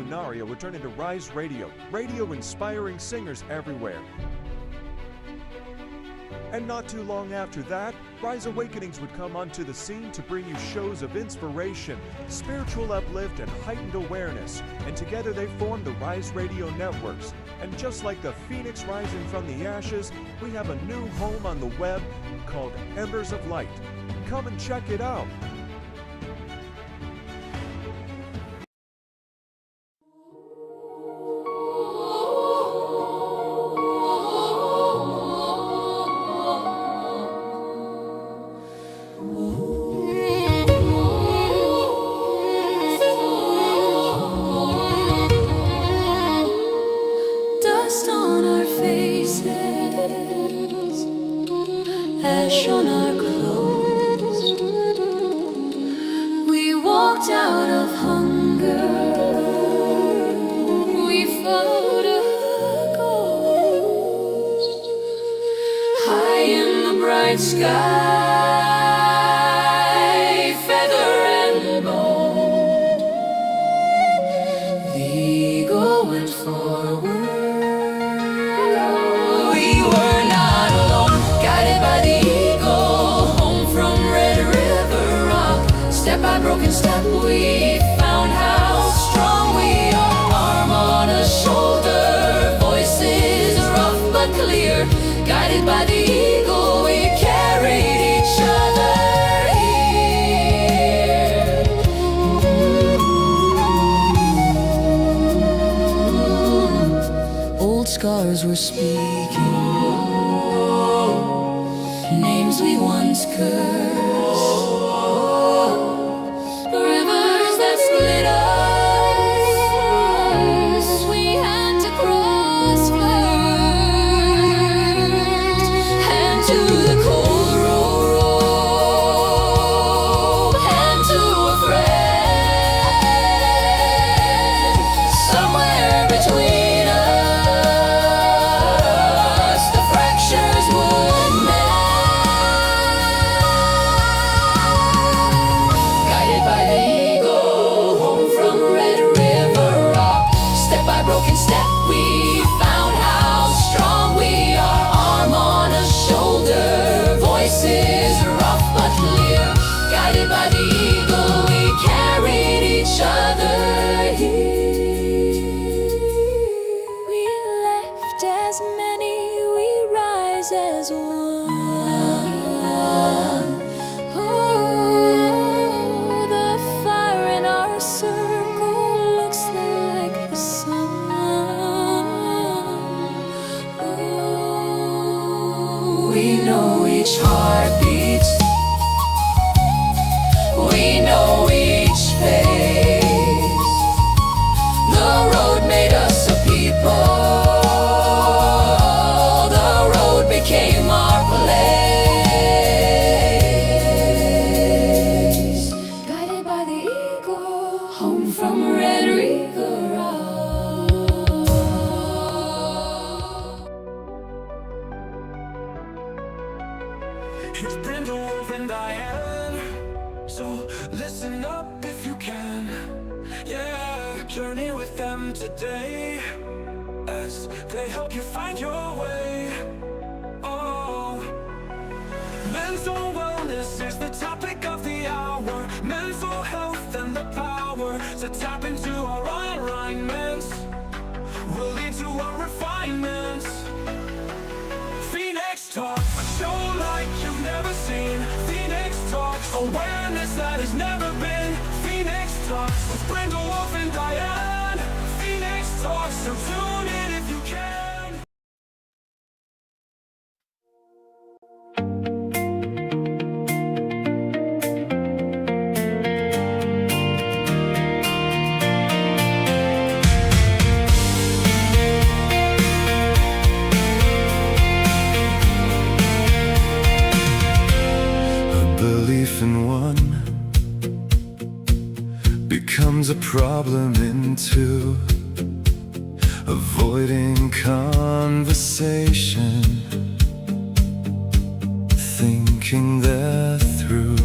scenario would turn into Rise Radio, radio inspiring singers everywhere. And not too long after that, Rise Awakenings would come onto the scene to bring you shows of inspiration, spiritual uplift, and heightened awareness. And together they formed the Rise Radio Networks. And just like the phoenix rising from the ashes, we have a new home on the web called Embers of Light. Come and check it out. Ash on our clothes, we walked out of hunger, we found a ghost, high in the bright sky, feather and bone, the eagle went forward. Step by broken step, we found how strong we are. Arm on a shoulder, voices rough but clear. Guided by the eagle, we carried each other here. Old scars were speaking, names we once cursed. As one. Oh, the fire in our circle looks like the sun. Oh, we know each heartbeat, we know each face. The road made us a people. Became our place. Guided by the eagle, home from Red River Rock. It's Brindlewolf and Diane, so listen up if you can. Yeah, journey with them today as they help you find your way. Mental wellness is the topic of the hour. Mental health and the power to tap into our alignments will lead to our refinements. Phoenix Talk, a show like you've never seen. Phoenix Talk, awareness that has never been. Phoenix Talk with Brindlewolf and Diane. Phoenix Talk, so tune in if you can. Becomes a problem in two, avoiding conversation, thinking they're through,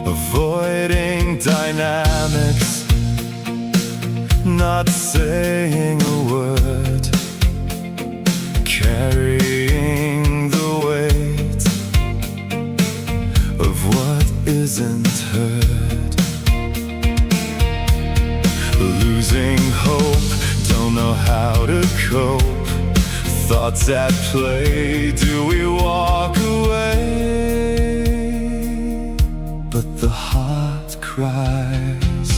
avoiding dynamics not saying a word, carrying the weight of what isn't heard. Losing hope, don't know how to cope. Thoughts at play, do we walk away? But the heart cries.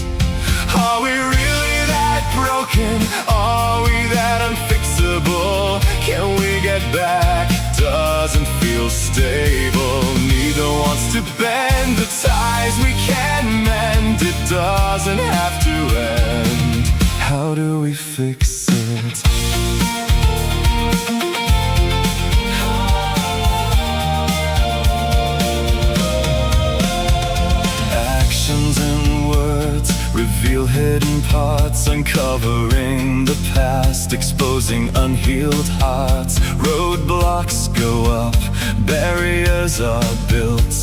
Are we really that broken? Are we that unfixable? Can we get back? Doesn't feel stable. Neither wants to bend the ties we can mend. It doesn't have to end. How do we fix it? Actions and words reveal hidden parts, uncovering the past, exposing unhealed hearts. Roadblocks go up, barriers are built,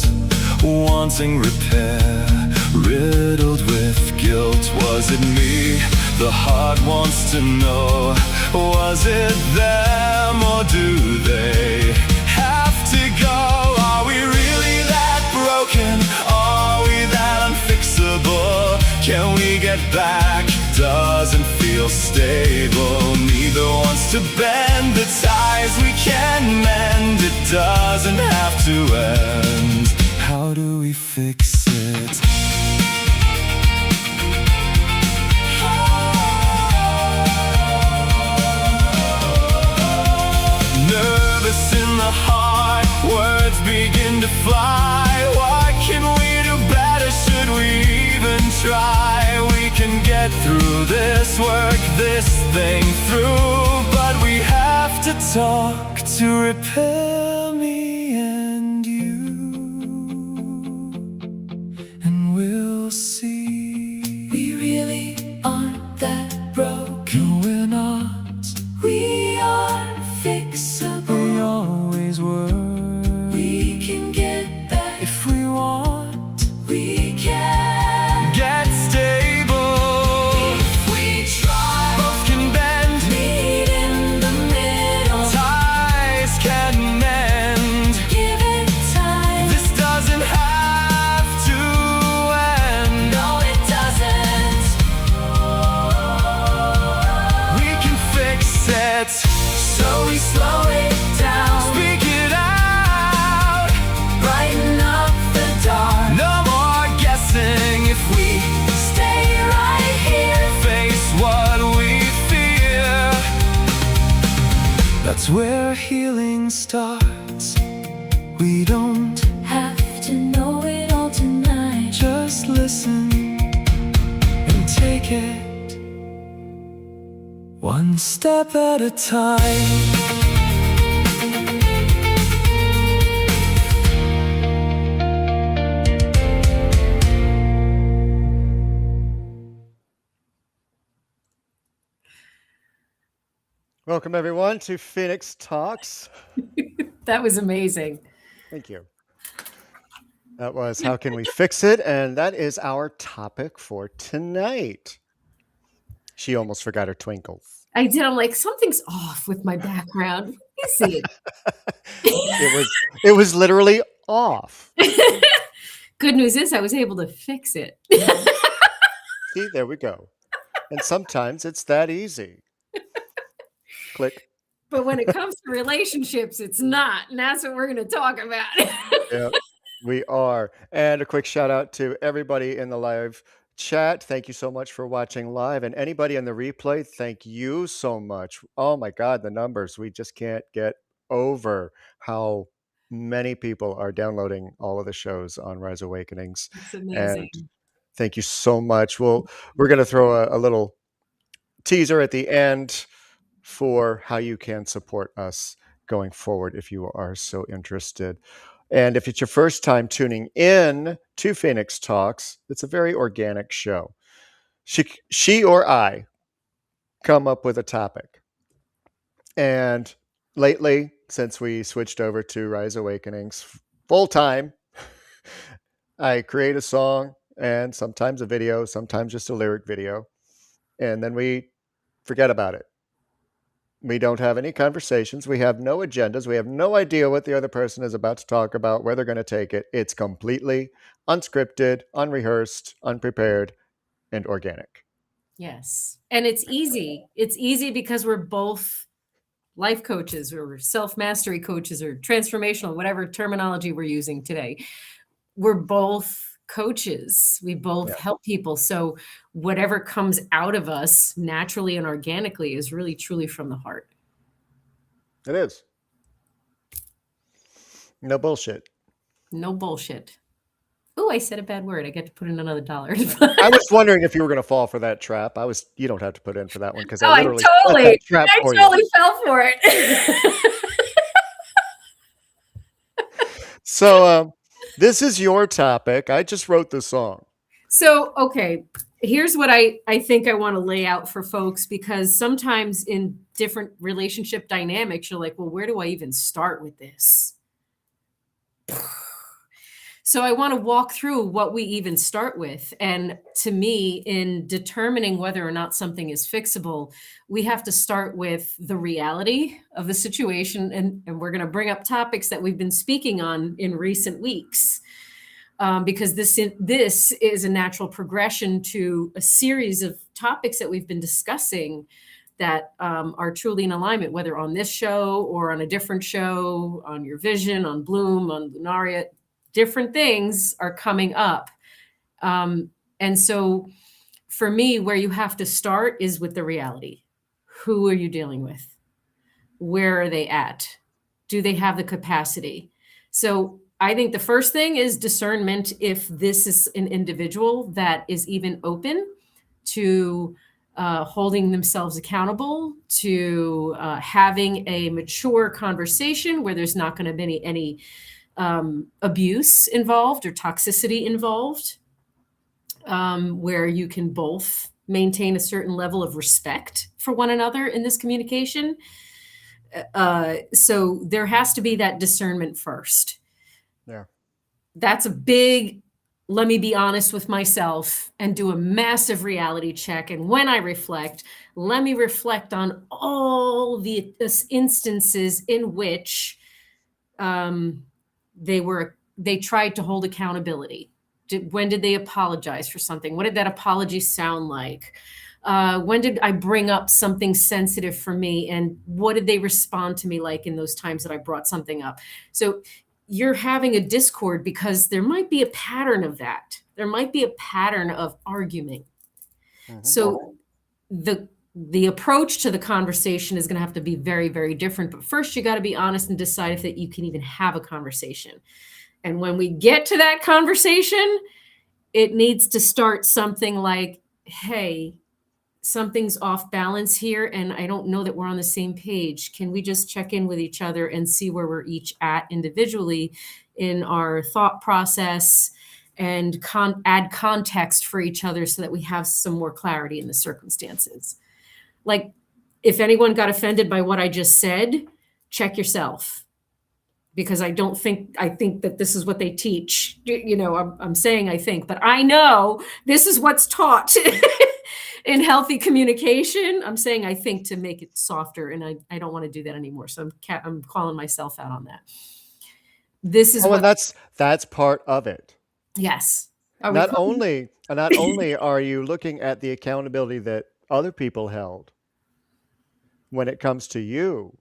wanting repair, riddled with guilt. Was it me? The heart wants to know. Was it them, or do they have to go? Are we really that broken? Are we that unfixable? Can we get back? Doesn't feel stable. Neither wants to bend the ties we can mend. It doesn't have to end. How do we fix it? Nervous in the heart, words begin to fly. What can we do better? Should we even try? We can get through this, work this thing through, but we have to talk to repair me and you, and we'll see. We really aren't that broken. No, we're not. We are fixable. We always were. We can get back If we want, we can. get stable. If we try, Both can bend, meet in the middle. ties can mend. Give it time. This doesn't have to end. No, it doesn't. We can fix it. So we slow it down. Speak it out. Brighten up the dark. No more guessing. If we Stay right here. face what we fear, that's where healing starts. We don't Have to know it all tonight. just listen and take it one step at a time. Welcome, everyone, to Phoenix Talks. That was amazing. Thank you. That was How Can We Fix It? And that is our topic for tonight. She almost forgot her twinkles. I did. I'm like, something's off with my background. Is it? It was literally off. Good news is I was able to fix it. See, there we go. And sometimes it's that easy. Click. But when it comes to relationships, it's not. And that's what we're going to talk about. Yeah, we are. And a quick shout out to everybody in the live chat. Thank you so much for watching live. And anybody in the replay, thank you so much. Oh my God, the numbers. We just can't get over how many people are downloading all of the shows on Rise Awakenings. It's amazing. And thank you so much. We're going to throw a little teaser at the end for how you can support us going forward if you are so interested. And if it's your first time tuning in to Phoenix Talks, it's a very organic show. She or I come up with a topic. And lately, since we switched over to Rise Awakenings full time, I create a song and sometimes a video, sometimes just a lyric video. and then we forget about it. We don't have any conversations. We have no agendas. We have no idea what the other person is about to talk about, where they're going to take it. It's completely unscripted, unrehearsed, unprepared, and organic. Yes. And it's easy. It's easy because we're both life coaches or self-mastery coaches or transformational, whatever terminology we're using today. We're both coaches. We both help people. So whatever comes out of us naturally and organically is really truly from the heart. It is. No bullshit. No bullshit. Oh, I said a bad word. I get to put in another $1. I was wondering if you were going to fall for that trap. You don't have to put in for that one because Oh, I literally set that trap for you. I totally fell for it. So this is your topic. I just wrote the song. So, okay, here's what I think I want to lay out for folks, because sometimes in different relationship dynamics, you're like, well, where do I even start with this? So I want to walk through what we even start with. And to me, in determining whether or not something is fixable, we have to start with the reality of the situation. And we're going to bring up topics that we've been speaking on in recent weeks. Because this is a natural progression to a series of topics that we've been discussing that are truly in alignment, whether on this show or on a different show, on Your Vision, on Bloom, on Lunaria. Different things are coming up. And so for me, where you have to start is with the reality. Who are you dealing with? Where are they at? Do they have the capacity? So I think the first thing is discernment if this is an individual that is even open to holding themselves accountable, to having a mature conversation where there's not going to be any abuse involved or toxicity involved, where you can both maintain a certain level of respect for one another in this communication. So there has to be that discernment first. Yeah. That's a big, let me be honest with myself and do a massive reality check. And when I reflect, let me reflect on all the instances in which they tried to hold accountability. When did they apologize for something? What did that apology sound like? When did I bring up something sensitive for me? And what did they respond to me like in those times that I brought something up? So you're having a discord because there might be a pattern of that. There might be a pattern of arguing. Mm-hmm. So the approach to the conversation is going to have to be very, very different. But first, you got to be honest and decide if that you can even have a conversation. And when we get to that conversation, it needs to start something like, hey, something's off balance here, and I don't know that we're on the same page. Can we just check in with each other and see where we're each at individually in our thought process and add context for each other so that we have some more clarity in the circumstances? Like, if anyone got offended by what I just said, check yourself. Because I think that this is what they teach. You know, I'm saying I think, but I know this is what's taught in healthy communication. I'm saying I think to make it softer, and I don't want to do that anymore. So I'm calling myself out on that. This is and that's part of it. Yes. Not only are you looking at the accountability that other people held when it comes to you,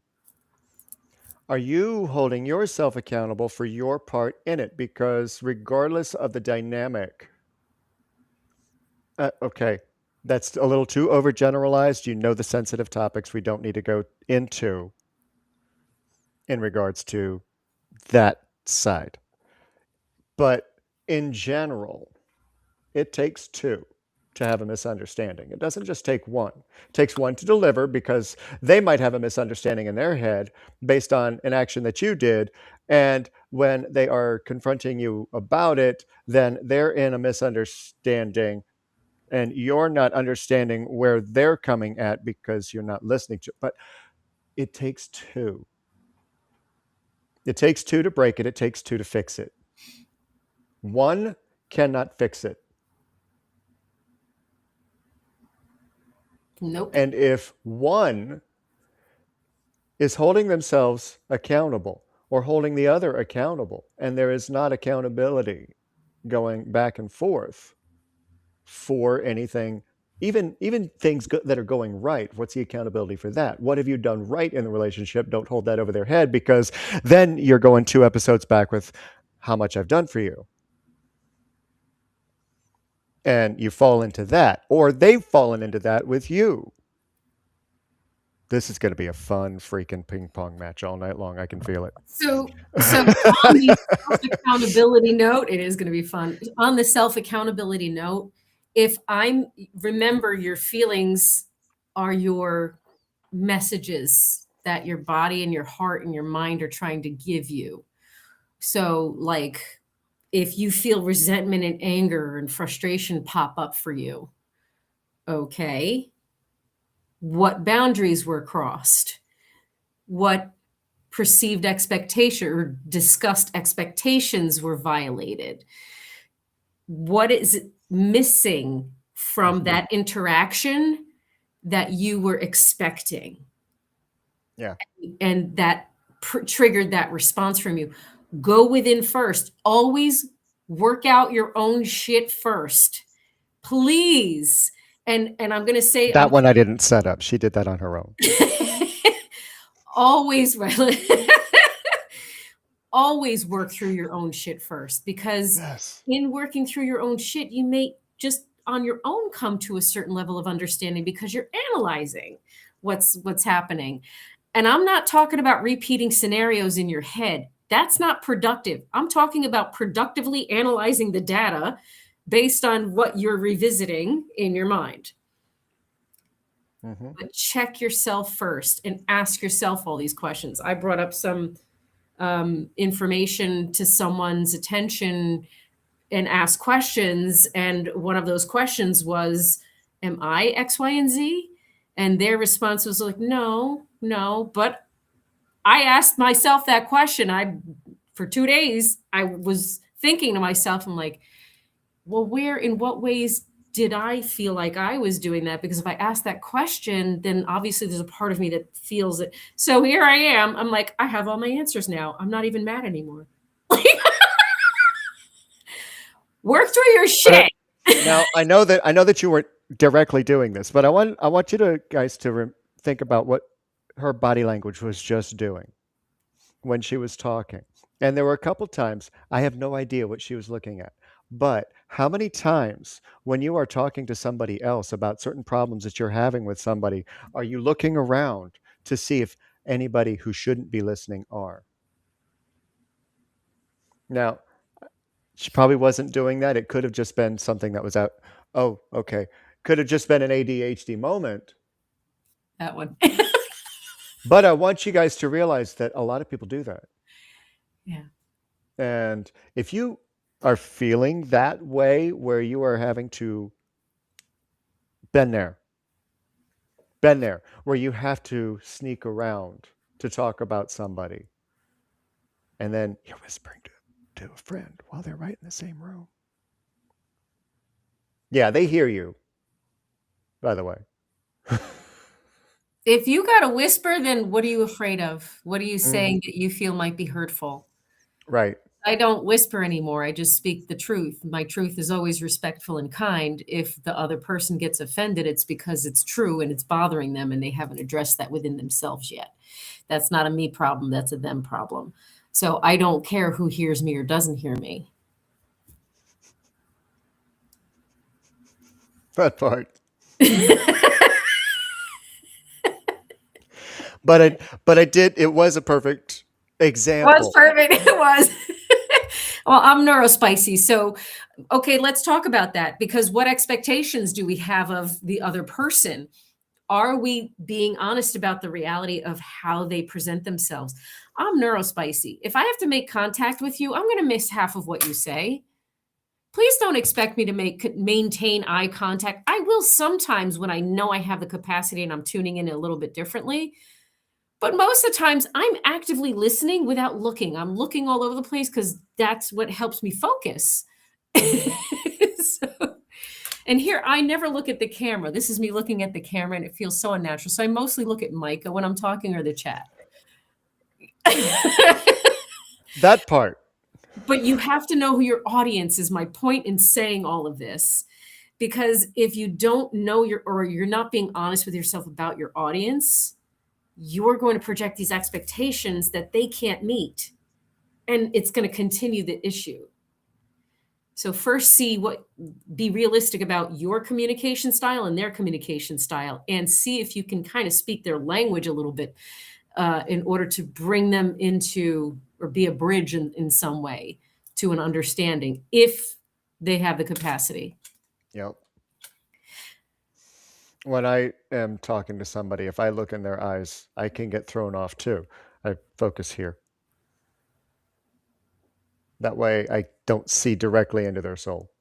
are you holding yourself accountable for your part in it? Because regardless of the dynamic, okay, that's a little too overgeneralized. You know the sensitive topics we don't need to go into in regards to that side. But in general, it takes two to have a misunderstanding. It doesn't just take one. It takes one to deliver, because they might have a misunderstanding in their head based on an action that you did. And when they are confronting you about it, then they're in a misunderstanding and you're not understanding where they're coming at because you're not listening to it. But it takes two. It takes two to break it. It takes two to fix it. One cannot fix it. Nope. And if one is holding themselves accountable or holding the other accountable, and there is not accountability going back and forth for anything, even things that are going right, what's the accountability for that? What have you done right in the relationship? Don't hold that over their head, because then you're going 2 episodes back with how much I've done for you. And you fall into that, or they've fallen into that with you. This is going to be a fun freaking ping pong match all night long. I can feel it. So on the self-accountability note, it is going to be fun. On the self-accountability note, remember, your feelings are your messages that your body and your heart and your mind are trying to give you. So like, if you feel resentment and anger and frustration pop up for you, okay, what boundaries were crossed? What perceived expectation or discussed expectations were violated? What is missing from that interaction that you were expecting? Yeah. And that triggered that response from you. Go within first. Always work out your own shit first, please. And I'm going to say that one I didn't set up. She did that on her own. Always always work through your own shit first, because Yes. in working through your own shit, you may just on your own come to a certain level of understanding, because you're analyzing what's happening. And I'm not talking about repeating scenarios in your head. That's not productive. I'm talking about productively analyzing the data based on what you're revisiting in your mind. Mm-hmm. But check yourself first and ask yourself all these questions. I brought up some information to someone's attention and asked questions. And one of those questions was, am I X, Y, and Z? And their response was like, no. But I asked myself that question. For 2 days, I was thinking to myself, I'm like, well, in what ways did I feel like I was doing that? Because if I ask that question, then obviously there's a part of me that feels it. So here I am. I'm like, I have all my answers now. I'm not even mad anymore. Work through your shit. Now I know that you weren't directly doing this, but I want you guys to think about what her body language was just doing when she was talking. And there were a couple times I have no idea what she was looking at. But how many times when you are talking to somebody else about certain problems that you're having with somebody, are you looking around to see if anybody who shouldn't be listening are? Now, she probably wasn't doing that. It could have just been something that was out. Oh, okay. Could have just been an ADHD moment. That one. But I want you guys to realize that a lot of people do that. Yeah. And if you are feeling that way, where you are having to been there, where you have to sneak around to talk about somebody, and then you're whispering to a friend while they're right in the same room. Yeah, they hear you, by the way. If you got to whisper, then what are you afraid of? What are you saying that you feel might be hurtful? Right. I don't whisper anymore. I just speak the truth. My truth is always respectful and kind. If the other person gets offended, it's because it's true and it's bothering them and they haven't addressed that within themselves yet. That's not a me problem. That's a them problem. So I don't care who hears me or doesn't hear me. That part. But I did. It was a perfect example. It was perfect. It was. Well, I'm neurospicy. So, okay, let's talk about that, because what expectations do we have of the other person? Are we being honest about the reality of how they present themselves? I'm neurospicy. If I have to make contact with you, I'm going to miss half of what you say. Please don't expect me to maintain eye contact. I will sometimes when I know I have the capacity and I'm tuning in a little bit differently. But most of the times I'm actively listening without looking. I'm looking all over the place because that's what helps me focus. And here, I never look at the camera. This is me looking at the camera, and it feels so unnatural. So I mostly look at Micah when I'm talking, or the chat. That part. But you have to know who your audience is. My point in saying all of this, because if you don't know or you're not being honest with yourself about your audience, you're going to project these expectations that they can't meet, and it's going to continue the issue. So first, be realistic about your communication style and their communication style, and see if you can kind of speak their language a little bit in order to bring them into, or be a bridge in some way to an understanding, if they have the capacity. Yep. When I am talking to somebody, if I look in their eyes, I can get thrown off too. I focus here. That way I don't see directly into their soul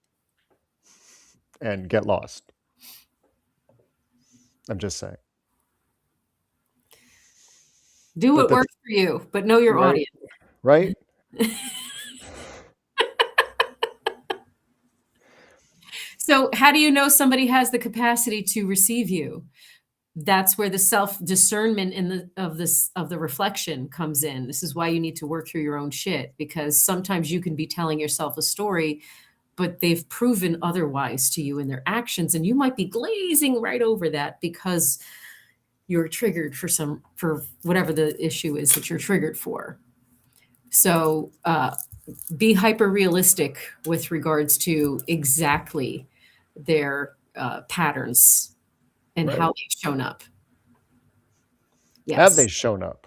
and get lost. I'm just saying. Do what works for you, but know your audience. Right? So how do you know somebody has the capacity to receive you? That's where the self-discernment of the reflection comes in. This is why you need to work through your own shit, because sometimes you can be telling yourself a story, but they've proven otherwise to you in their actions, and you might be glazing right over that because you're triggered for whatever the issue is that you're triggered for. So be hyper realistic with regards to exactly their patterns and how they've shown up. Yes. Have they shown up?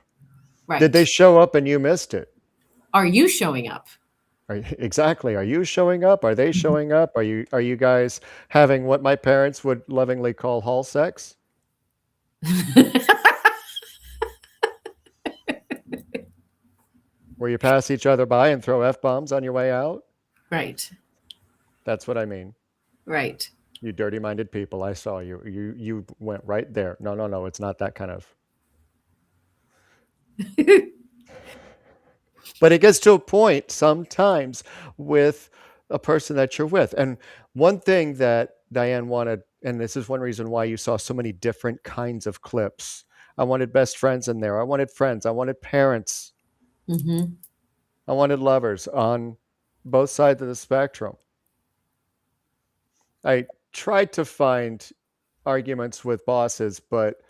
Right. Did they show up and you missed it? Are you showing up? Exactly. Are you showing up? Are they showing up? Are you guys having what my parents would lovingly call hall sex? Where you pass each other by and throw F-bombs on your way out? Right. That's what I mean. Right. You dirty-minded people, I saw you. You went right there. No, it's not that kind of. But it gets to a point sometimes with a person that you're with. And one thing that Diane wanted, and this is one reason why you saw so many different kinds of clips. I wanted best friends in there. I wanted friends. I wanted parents. Mm-hmm. I wanted lovers on both sides of the spectrum. I tried to find arguments with bosses, but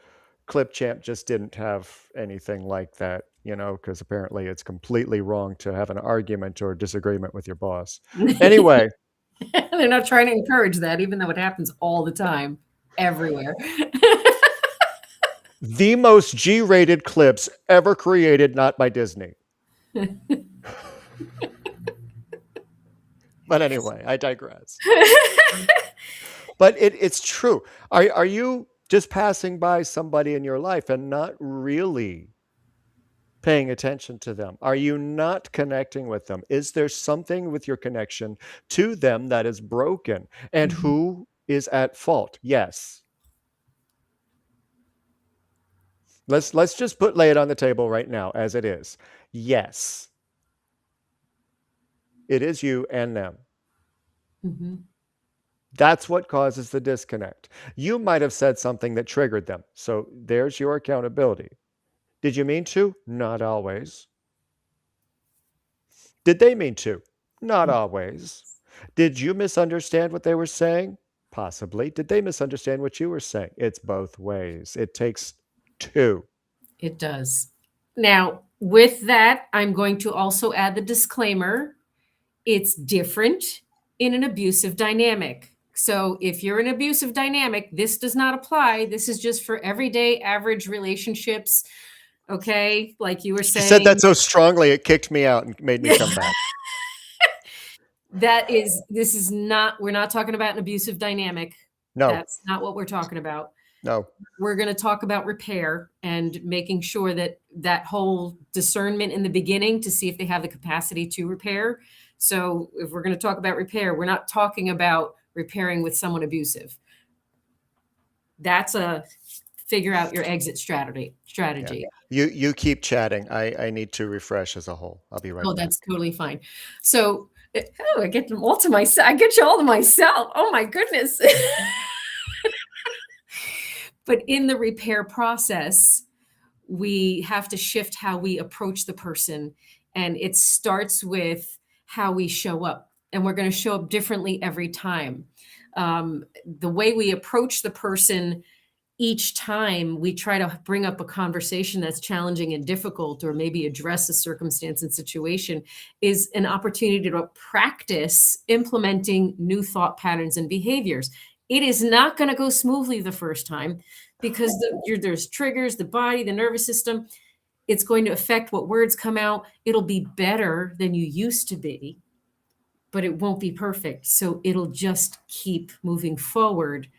Clipchamp just didn't have anything like that, because apparently it's completely wrong to have an argument or disagreement with your boss. Anyway. They're not trying to encourage that, even though it happens all the time, everywhere. The most G-rated clips ever created, not by Disney. But anyway, I digress. But it's true. Are you just passing by somebody in your life and not really paying attention to them? Are you not connecting with them? Is there something with your connection to them that is broken? And who is at fault? Yes. Let's just lay it on the table right now as it is. Yes. It is you and them. Mm-hmm. That's what causes the disconnect. You might have said something that triggered them. So there's your accountability. Did you mean to? Not always. Did they mean to? Not always. Did you misunderstand what they were saying? Possibly. Did they misunderstand what you were saying? It's both ways. It takes two. It does. Now, with that, I'm going to also add the disclaimer. It's different in an abusive dynamic. So if you're in an abusive dynamic, this does not apply. This is just for everyday average relationships. Okay, like you were saying. You said that so strongly, it kicked me out and made me come back. We're not talking about an abusive dynamic. No. That's not what we're talking about. No. We're going to talk about repair and making sure that whole discernment in the beginning to see if they have the capacity to repair. So if we're going to talk about repair, we're not talking about repairing with someone abusive. That's a figure out your exit strategy. Yeah. You keep chatting. I need to refresh as a whole. I'll be right back. Oh, that's totally fine. So Oh, I get them all to myself. I get you all to myself. Oh my goodness. But in the repair process, we have to shift how we approach the person. And it starts with how we show up. And we're going to show up differently every time. The way we approach the person each time we try to bring up a conversation that's challenging and difficult, or maybe address a circumstance and situation, is an opportunity to practice implementing new thought patterns and behaviors. It is not going to go smoothly the first time because there's triggers, the body, the nervous system. It's going to affect what words come out. It'll be better than you used to be, but it won't be perfect. So it'll just keep moving forward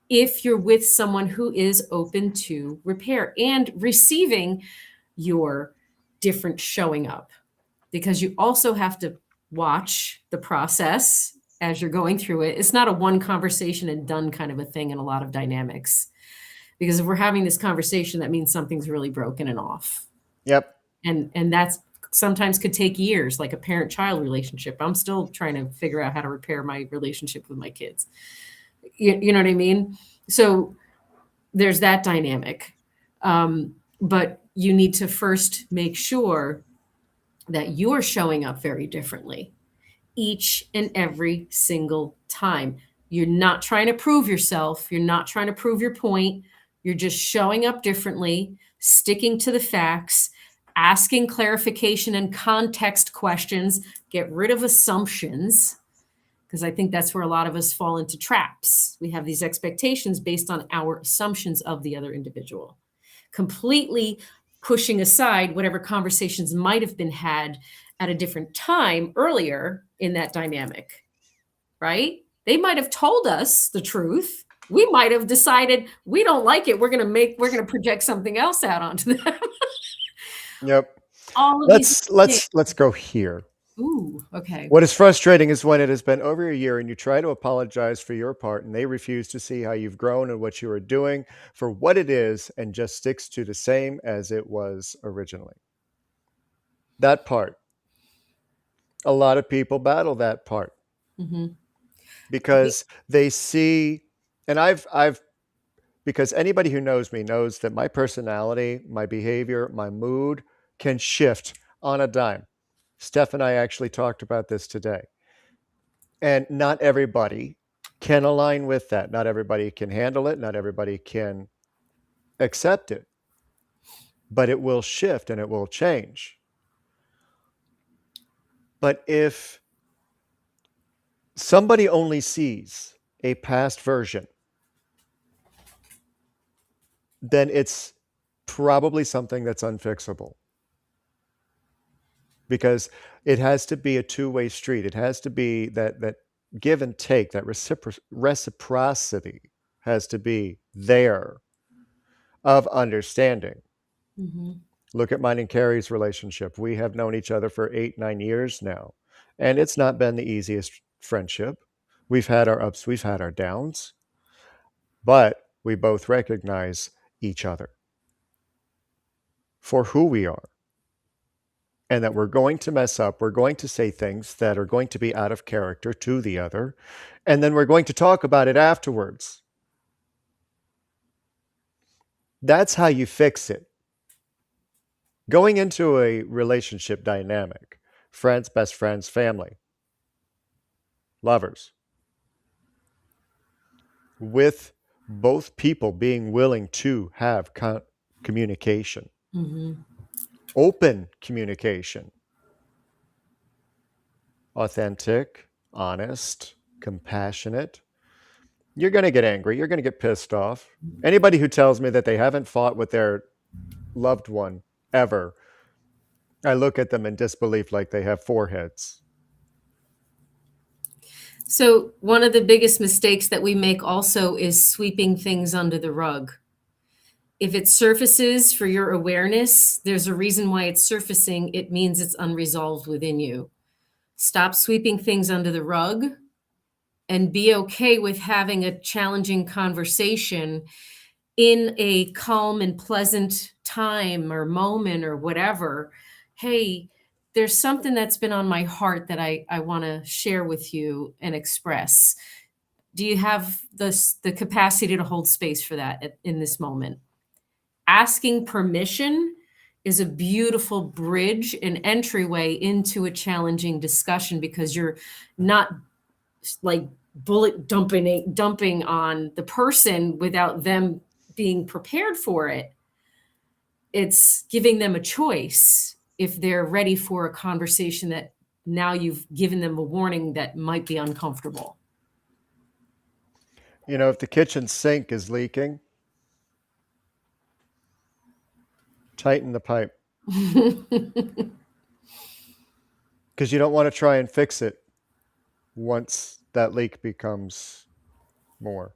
if you're with someone who is open to repair and receiving your different showing up, because you also have to watch the process as you're going through it. It's not a one conversation and done kind of a thing in a lot of dynamics, because if we're having this conversation, that means something's really broken and off. Yep. And that's sometimes could take years, like a parent-child relationship. I'm still trying to figure out how to repair my relationship with my kids. You know what I mean? So there's that dynamic. But you need to first make sure that you're showing up very differently each and every single time. You're not trying to prove yourself. You're not trying to prove your point. You're just showing up differently, sticking to the facts, asking clarification and context questions, get rid of assumptions, because I think that's where a lot of us fall into traps. We have these expectations based on our assumptions of the other individual, completely pushing aside whatever conversations might have been had at a different time earlier in that dynamic, right? They might have told us the truth. We might have decided we don't like it. We're going to project something else out onto them. Yep. All of Let's go here. Ooh, okay. What is frustrating is when it has been over a year and you try to apologize for your part and they refuse to see how you've grown and what you are doing for what it is and just sticks to the same as it was originally. That part. A lot of people battle that part because they see, and because anybody who knows me knows that my personality, my behavior, my mood can shift on a dime. Steph and I actually talked about this today. And not everybody can align with that. Not everybody can handle it. Not everybody can accept it. But it will shift and it will change. But if somebody only sees a past version, then it's probably something that's unfixable. Because it has to be a two-way street. It has to be that give and take, that reciprocity has to be there of understanding. Look at mine and Carrie's relationship. We have known each other for 8-9 years now, and it's not been the easiest friendship. We've had our ups, we've had our downs, but we both recognize each other for who we are. And that we're going to mess up, we're going to say things that are going to be out of character to the other, and then we're going to talk about it afterwards. That's how you fix it. Going into a relationship dynamic, friends, best friends, family, lovers, with both people being willing to have communication. Open communication, authentic, honest, compassionate. You're going to get angry. You're going to get pissed off. Anybody who tells me that they haven't fought with their loved one ever, I look at them in disbelief like they have 4 heads. So one of the biggest mistakes that we make also is sweeping things under the rug. If it surfaces for your awareness, there's a reason why it's surfacing. It means it's unresolved within you. Stop sweeping things under the rug and be okay with having a challenging conversation in a calm and pleasant time or moment or whatever. Hey, there's something that's been on my heart that I want to share with you and express. Do you have the capacity to hold space for that in this moment? Asking permission is a beautiful bridge and entryway into a challenging discussion, because you're not like bullet dumping on the person without them being prepared for it. It's giving them a choice if they're ready for a conversation that now you've given them a warning that might be uncomfortable. You know, if the kitchen sink is leaking, tighten the pipe, because you don't want to try and fix it once that leak becomes more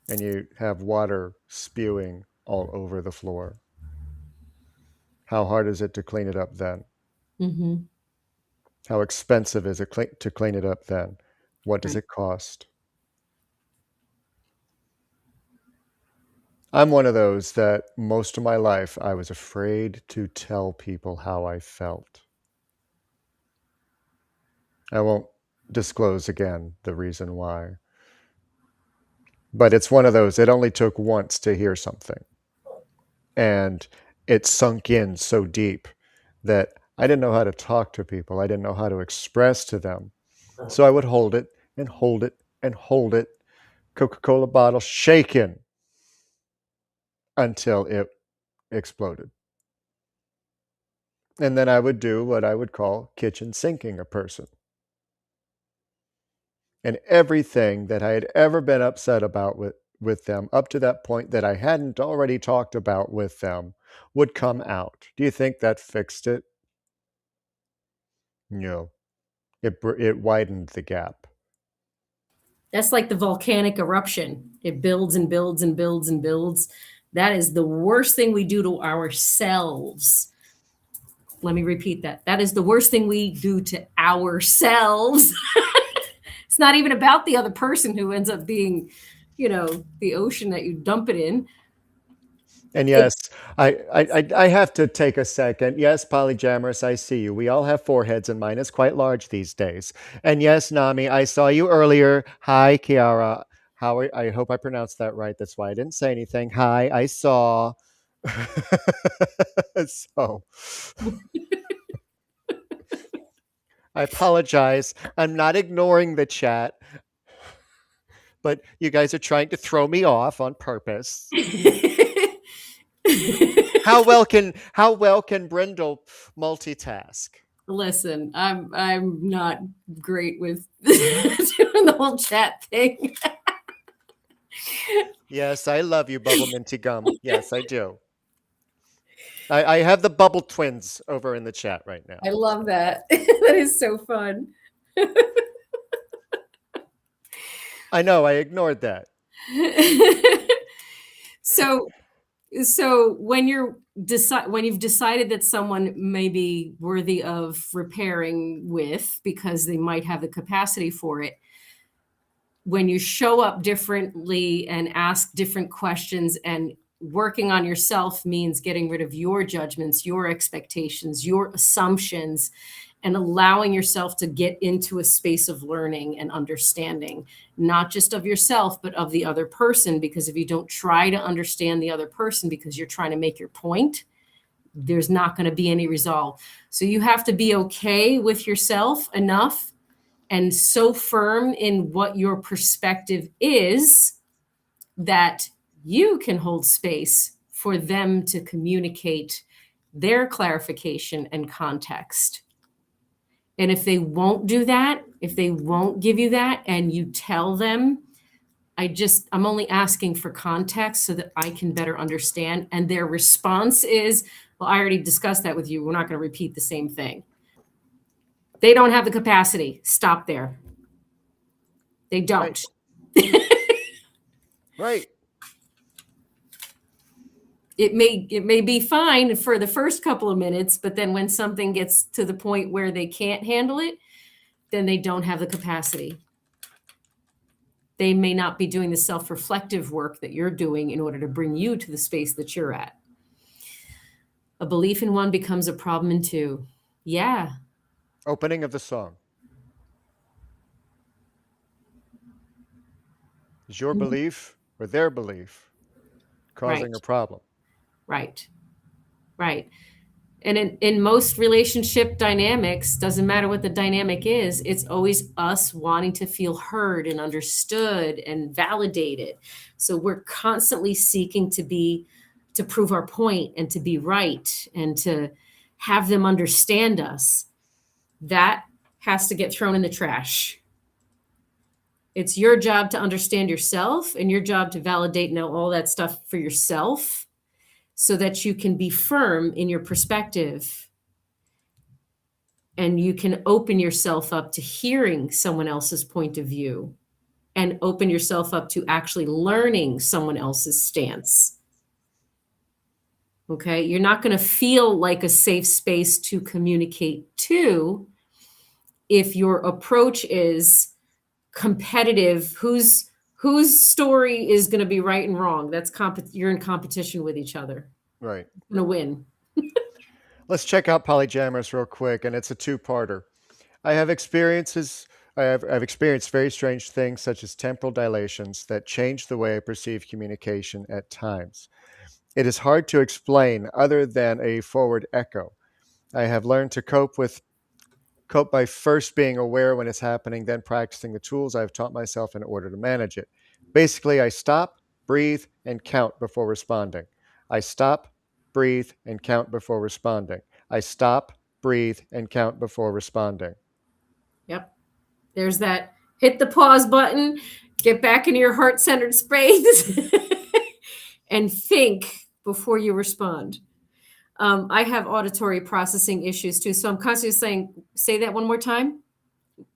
and you have water spewing all over the floor. How hard is it to clean it up then? Mm-hmm. How expensive is it to clean it up then? What does it cost? I'm one of those that most of my life I was afraid to tell people how I felt. I won't disclose again the reason why. But it's one of those, it only took once to hear something. And it sunk in so deep that I didn't know how to talk to people. I didn't know how to express to them. So I would hold it and hold it and hold it, Coca-Cola bottle shaken, until it exploded. And then I would do what I would call kitchen sinking a person. And everything that I had ever been upset about with them up to that point that I hadn't already talked about with them would come out. Do you think that fixed it? No. It widened the gap. That's like the volcanic eruption. It builds and builds and builds and builds. That is the worst thing we do to ourselves. Let me repeat that. That is the worst thing we do to ourselves. It's not even about the other person who ends up being, the ocean that you dump it in. And yes, I have to take a second. Yes, Polyjamorous, I see you. We all have foreheads, and mine is quite large these days. And yes, Nami, I saw you earlier. Hi, Kiara. I hope I pronounced that right. That's why I didn't say anything. Hi, I saw. So I apologize. I'm not ignoring the chat, but you guys are trying to throw me off on purpose. How well can Brindle multitask? Listen, I'm not great with doing the whole chat thing. Yes, I love you, Bubble Minty Gum. Yes, I do. I have the Bubble Twins over in the chat right now. I love that. That is so fun. I know, I ignored that. So when you've decided that someone may be worthy of repairing with because they might have the capacity for it, when you show up differently and ask different questions, and working on yourself means getting rid of your judgments, your expectations, your assumptions, and allowing yourself to get into a space of learning and understanding, not just of yourself, but of the other person. Because if you don't try to understand the other person because you're trying to make your point, there's not going to be any resolve. So you have to be okay with yourself enough and so firm in what your perspective is that you can hold space for them to communicate their clarification and context. And if they won't do that, if they won't give you that, and you tell them, I'm only asking for context so that I can better understand. And their response is, well, I already discussed that with you. We're not going to repeat the same thing. They don't have the capacity. Stop there. They don't. Right. It may be fine for the first couple of minutes, but then when something gets to the point where they can't handle it, then they don't have the capacity. They may not be doing the self-reflective work that you're doing in order to bring you to the space that you're at. A belief in one becomes a problem in two. Yeah. Opening of the song. Is your Mhm. belief or their belief causing a Right. problem? Right. Right. And in most relationship dynamics, doesn't matter what the dynamic is, it's always us wanting to feel heard and understood and validated. So we're constantly seeking to prove our point and to be right and to have them understand us. That has to get thrown in the trash. It's your job to understand yourself and your job to validate and know all that stuff for yourself so that you can be firm in your perspective and you can open yourself up to hearing someone else's point of view and open yourself up to actually learning someone else's stance. Okay. You're not going to feel like a safe space to communicate to if your approach is competitive. Whose story is going to be right and wrong? You're in competition with each other. Right. Going to win. Let's check out polyamorous real quick, and it's a two-parter. I have experiences. I've experienced very strange things, such as temporal dilations, that change the way I perceive communication at times. It is hard to explain other than a forward echo. I have learned to cope by first being aware when it's happening, then practicing the tools I've taught myself in order to manage it. Basically, I stop, breathe, and count before responding. I stop, breathe, and count before responding. I stop, breathe, and count before responding. Yep. There's that hit the pause button, get back into your heart centered space, and think before you respond. I have auditory processing issues too. So I'm constantly saying, say that one more time.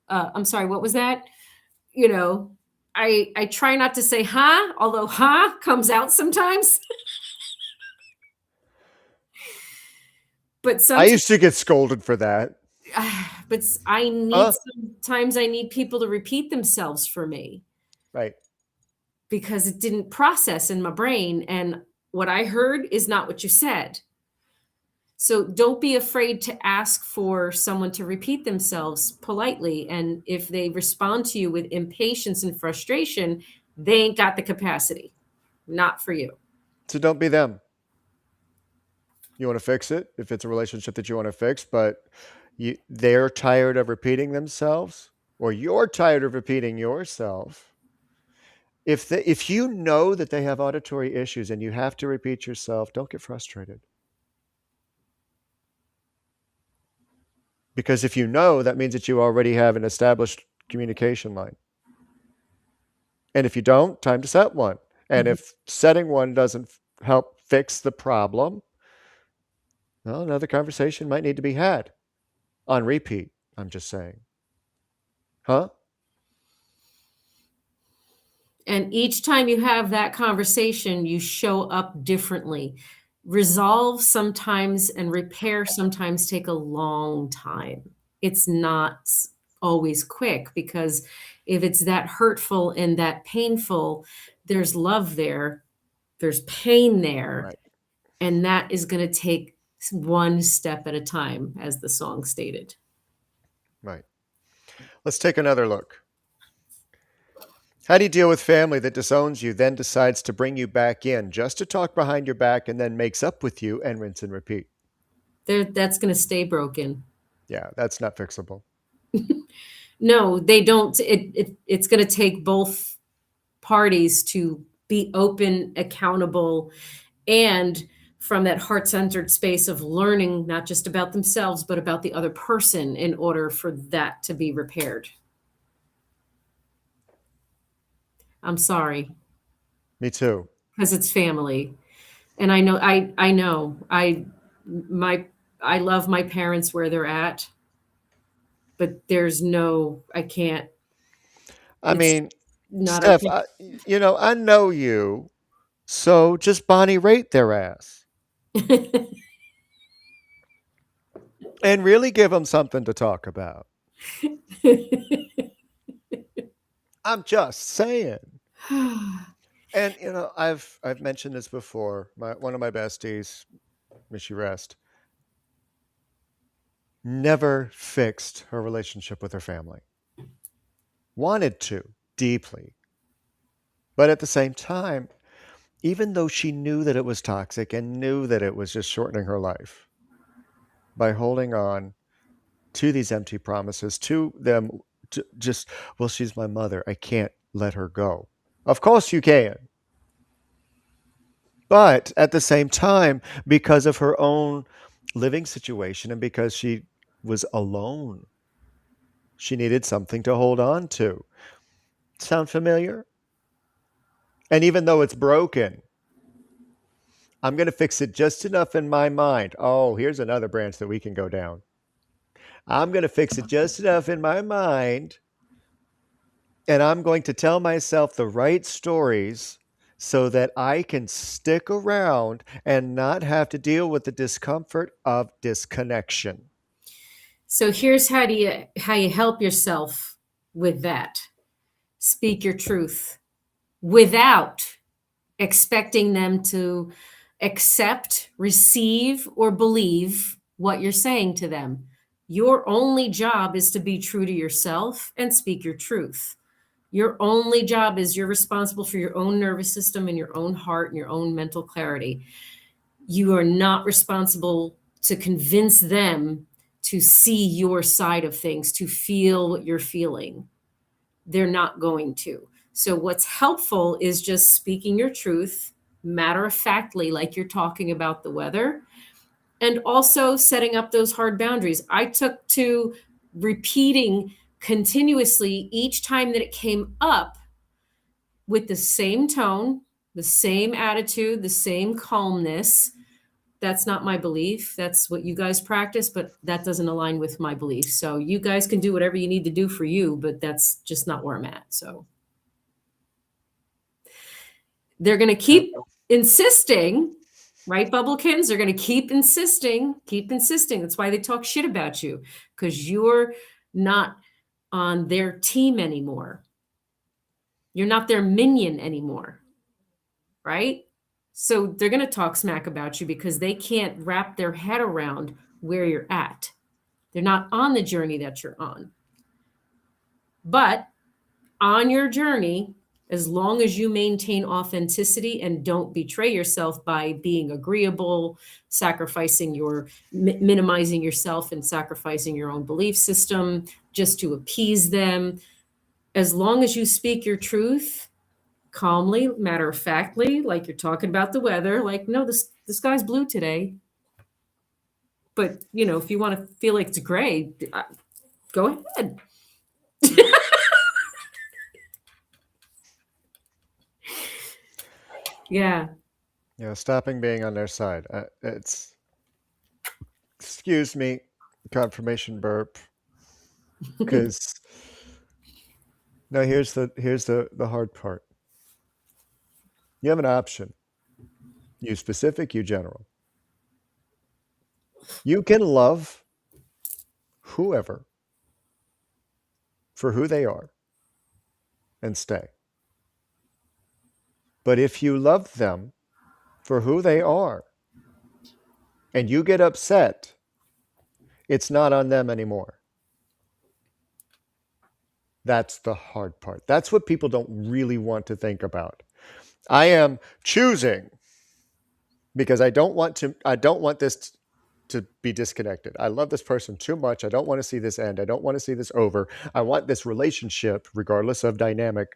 I'm sorry, what was that? You know, I try not to say huh, although huh comes out sometimes. But I sometimes, used to get scolded for that. but sometimes I need people to repeat themselves for me Right. because it didn't process in my brain. And what I heard is not what you said. So don't be afraid to ask for someone to repeat themselves politely. And if they respond to you with impatience and frustration, they ain't got the capacity. Not for you. So don't be them. You want to fix it if it's a relationship that you want to fix, but they're tired of repeating themselves, or you're tired of repeating yourself. If you know that they have auditory issues and you have to repeat yourself, don't get frustrated. Because if you know, that means that you already have an established communication line. And if you don't, time to set one. And if setting one doesn't help fix the problem, well, another conversation might need to be had on repeat. I'm just saying. Huh? And each time you have that conversation, you show up differently. Resolve sometimes and repair sometimes take a long time. It's not always quick because if it's that hurtful and that painful, there's love there, there's pain there, Right. and that is going to take one step at a time, as the song stated. Right. Let's take another look. How do you deal with family that disowns you, then decides to bring you back in just to talk behind your back and then makes up with you and rinse and repeat? That's going to stay broken. Yeah, that's not fixable. No, they don't. It's going to take both parties to be open, accountable, and from that heart-centered space of learning not just about themselves, but about the other person in order for that to be repaired. I'm sorry, Me too. because it's family. And I know, I love my parents where they're at, but I can't, I it's mean, not Steph, okay. I know you, so just Bonnie rate their ass and really give them something to talk about. I'm just saying. And I've mentioned this before. One of my besties, may she rest, never fixed her relationship with her family. Wanted to, deeply. But at the same time, even though she knew that it was toxic and knew that it was just shortening her life, by holding on to these empty promises, to them, to just, well, she's my mother. I can't let her go. Of course you can. But at the same time, because of her own living situation and because she was alone, she needed something to hold on to. Sound familiar? And even though it's broken, I'm going to fix it just enough in my mind. Oh, here's another branch that we can go down. I'm going to fix it just enough in my mind, and I'm going to tell myself the right stories so that I can stick around and not have to deal with the discomfort of disconnection. So here's how you help yourself with that. Speak your truth without expecting them to accept, receive, or believe what you're saying to them. Your only job is to be true to yourself and speak your truth. Your only job is you're responsible for your own nervous system and your own heart and your own mental clarity. You are not responsible to convince them to see your side of things, to feel what you're feeling. They're not going to. So what's helpful is just speaking your truth, matter of factly, like you're talking about the weather, and also setting up those hard boundaries. I took to repeating continuously each time that it came up with the same tone, the same attitude, the same calmness. That's not my belief. That's what you guys practice, but that doesn't align with my belief. So you guys can do whatever you need to do for you, but that's just not where I'm at. So they're going to keep insisting, right, Bubblekins? They're going to keep insisting. That's why they talk shit about you, because you're not on their team anymore. You're not their minion anymore, right? So they're going to talk smack about you because they can't wrap their head around where you're at. They're not on the journey that you're on. But on your journey, as long as you maintain authenticity and don't betray yourself by being agreeable, sacrificing minimizing yourself and sacrificing your own belief system just to appease them, as long as you speak your truth calmly, matter of factly, like you're talking about the weather, like, no, the sky's blue today. But, if you want to feel like it's gray, go ahead. Yeah. Stopping being on their side. It's, excuse me, confirmation burp. Because now here's the hard part. You have an option. You specific, you general. You can love whoever for who they are and stay. But if you love them for who they are and you get upset, it's not on them anymore. That's the hard part. That's what people don't really want to think about. I am choosing because I don't want this to be disconnected. I love this person too much. I don't want to see this end. I don't want to see this over. I want this relationship, regardless of dynamic,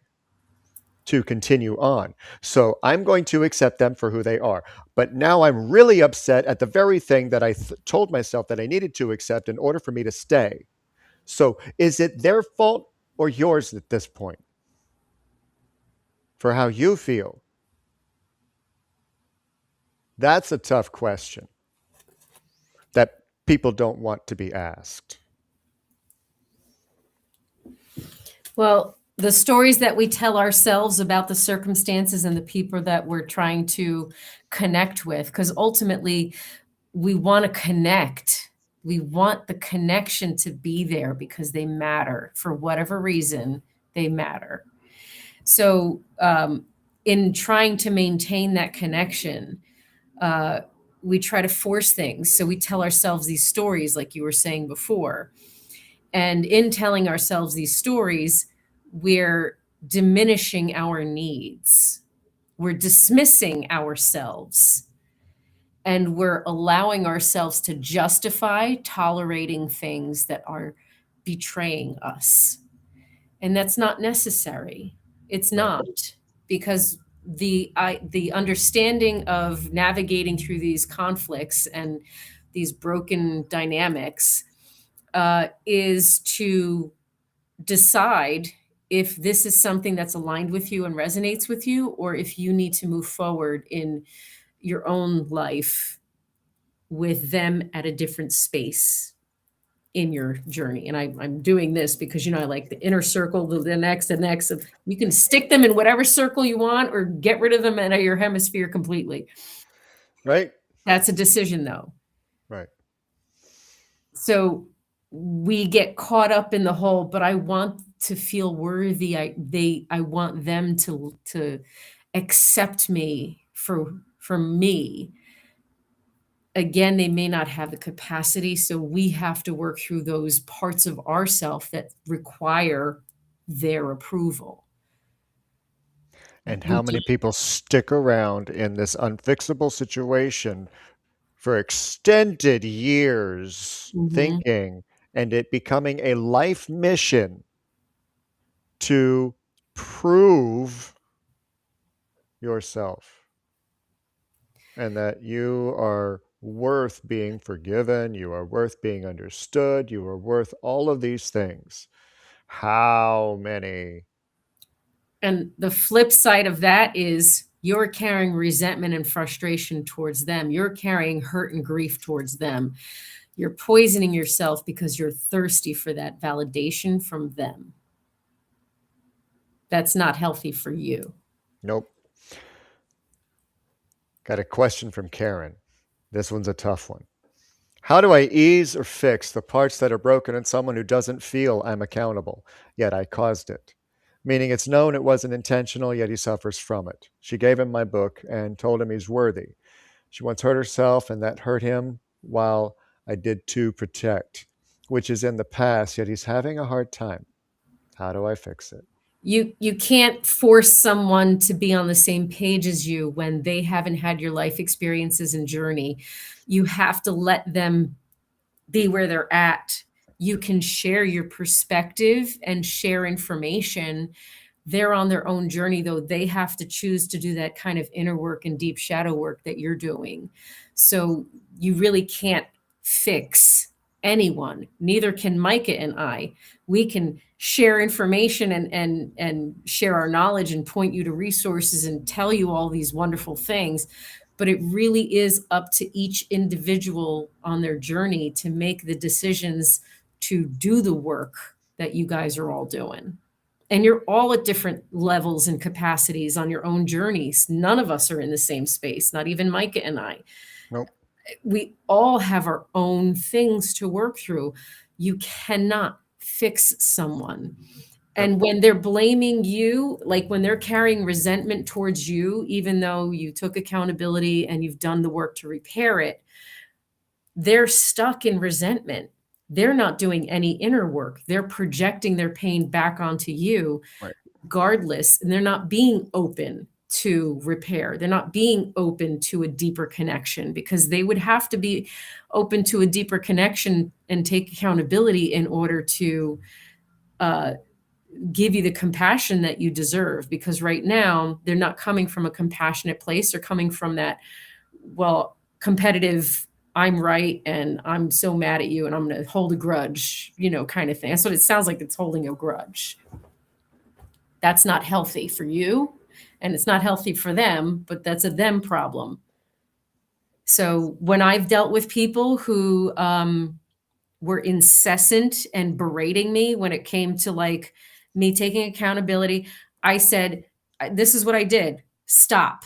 to continue on. So I'm going to accept them for who they are. But now I'm really upset at the very thing that I told myself that I needed to accept in order for me to stay. So is it their fault or yours at this point for how you feel? That's a tough question that people don't want to be asked. Well, the stories that we tell ourselves about the circumstances and the people that we're trying to connect with, because ultimately we want to connect. We want the connection to be there because they matter. For whatever reason, they matter. So in trying to maintain that connection, we try to force things. So we tell ourselves these stories, like you were saying before. And in telling ourselves these stories, we're diminishing our needs. We're dismissing ourselves. And we're allowing ourselves to justify tolerating things that are betraying us. And that's not necessary. It's not, because the understanding of navigating through these conflicts and these broken dynamics is to decide if this is something that's aligned with you and resonates with you, or if you need to move forward in your own life with them at a different space in your journey. And I'm doing this because, I like the inner circle, the next. You can stick them in whatever circle you want or get rid of them out of your hemisphere completely. Right. That's a decision, though. Right. So we get caught up in the whole, but I want to feel worthy. I want them to accept me for me. Again, they may not have the capacity, so we have to work through those parts of ourself that require their approval. And how many people stick around in this unfixable situation for extended years, thinking, and it becoming a life mission to prove yourself and that you are worth being forgiven, you are worth being understood, you are worth all of these things. How many? And the flip side of that is you're carrying resentment and frustration towards them. You're carrying hurt and grief towards them. You're poisoning yourself because you're thirsty for that validation from them. That's not healthy for you. Nope. Got a question from Karen. This one's a tough one. How do I ease or fix the parts that are broken in someone who doesn't feel I'm accountable, yet I caused it? Meaning it's known it wasn't intentional, yet he suffers from it. She gave him my book and told him he's worthy. She once hurt herself, and that hurt him, while I did to protect, which is in the past, yet he's having a hard time. How do I fix it? You can't force someone to be on the same page as you when they haven't had your life experiences and journey. You have to let them be where they're at. You can share your perspective and share information. They're on their own journey, though. They have to choose to do that kind of inner work and deep shadow work that you're doing. So you really can't fix anyone. Neither can Michka and I. We can share information and share our knowledge and point you to resources and tell you all these wonderful things. But it really is up to each individual on their journey to make the decisions to do the work that you guys are all doing. And you're all at different levels and capacities on your own journeys. None of us are in the same space, not even Michka and I. Nope. We all have our own things to work through. You cannot fix someone. And when they're blaming you, like when they're carrying resentment towards you, even though you took accountability and you've done the work to repair it, they're stuck in resentment. They're not doing any inner work. They're projecting their pain back onto you, regardless, and they're not being open to repair. They're not being open to a deeper connection, because they would have to be open to a deeper connection and take accountability in order to give you the compassion that you deserve. Because right now they're not coming from a compassionate place. They're coming from that, competitive, I'm right and I'm so mad at you and I'm going to hold a grudge, kind of thing. That's what it sounds like. It's holding a grudge. That's not healthy for you, and it's not healthy for them, but that's a them problem. So when I've dealt with people who were incessant and berating me when it came to like me taking accountability, I said, this is what I did. Stop.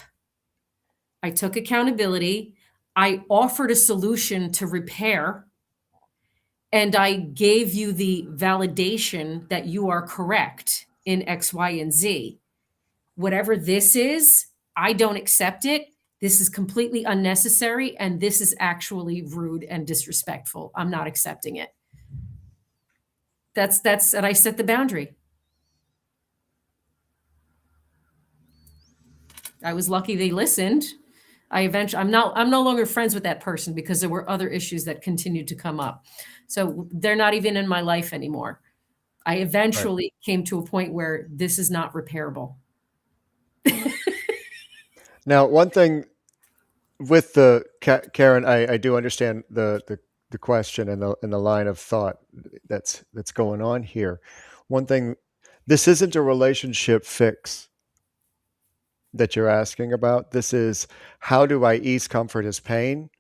I took accountability. I offered a solution to repair, and I gave you the validation that you are correct in X, Y, and Z. Whatever this is, I don't accept it. This is completely unnecessary, and this is actually rude and disrespectful. I'm not accepting it. And I set the boundary. I was lucky they listened. I'm no longer friends with that person because there were other issues that continued to come up. So they're not even in my life anymore. I eventually came to a point where this is not repairable. Now, one thing with the Karen, I do understand the question and the line of thought that's going on here. One thing, this isn't a relationship fix that you're asking about. This is, how do I ease, comfort his pain?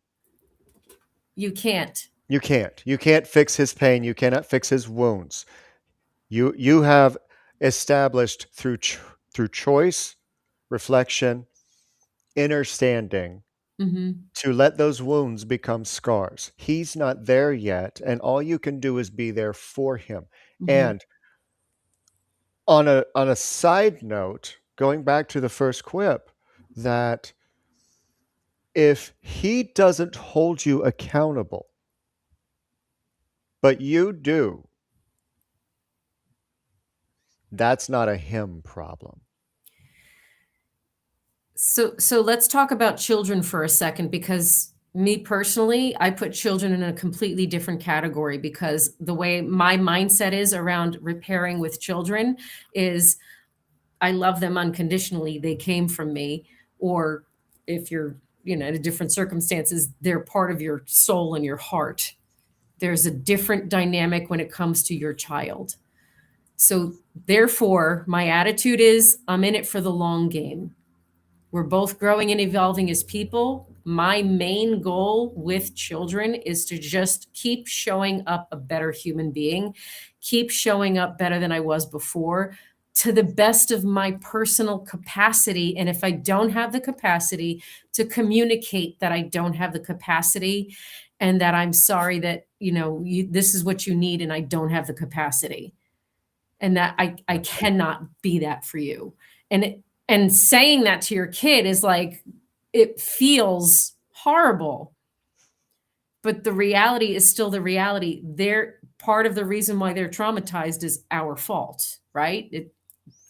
You can't. You can't. You can't fix his pain. You cannot fix his wounds. You have established through choice, reflection, understanding, to let those wounds become scars. He's not there yet, and all you can do is be there for him. And on a side note, going back to the first quip, that if he doesn't hold you accountable, but you do, that's not a him problem. So let's talk about children for a second, because me personally, I put children in a completely different category, because the way my mindset is around repairing with children is I love them unconditionally. They came from me. Or if you're, in different circumstances, they're part of your soul and your heart. There's a different dynamic when it comes to your child. So therefore, my attitude is I'm in it for the long game. We're both growing and evolving as people. My main goal with children is to just keep showing up a better human being, keep showing up better than I was before, to the best of my personal capacity. And if I don't have the capacity, to communicate that I don't have the capacity, and that I'm sorry that, this is what you need and I don't have the capacity. And that I cannot be that for you. And saying that to your kid is like, it feels horrible. But the reality is still the reality. They're part of the reason why they're traumatized is our fault, right?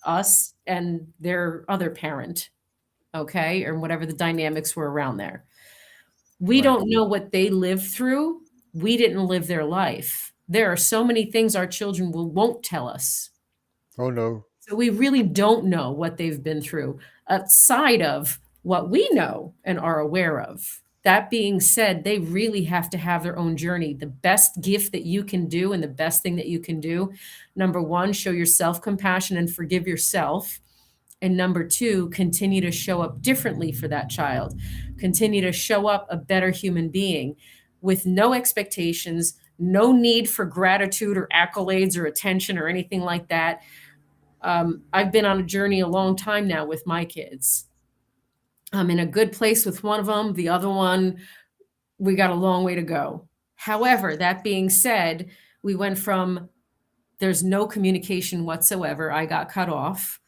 Us and their other parent, okay? Or whatever the dynamics were around there. We don't know what they lived through. We didn't live their life. There are so many things our children won't tell us. Oh, no. So we really don't know what they've been through outside of what we know and are aware of. That being said, they really have to have their own journey. The best gift that you can do and the best thing that you can do, number one, show your self-compassion and forgive yourself. And number two, continue to show up differently for that child. Continue to show up a better human being with no expectations, no need for gratitude or accolades or attention or anything like that. I've been on a journey a long time now with my kids. I'm in a good place with one of them. The other one, we got a long way to go. However, that being said, we went from there's no communication whatsoever, I got cut off,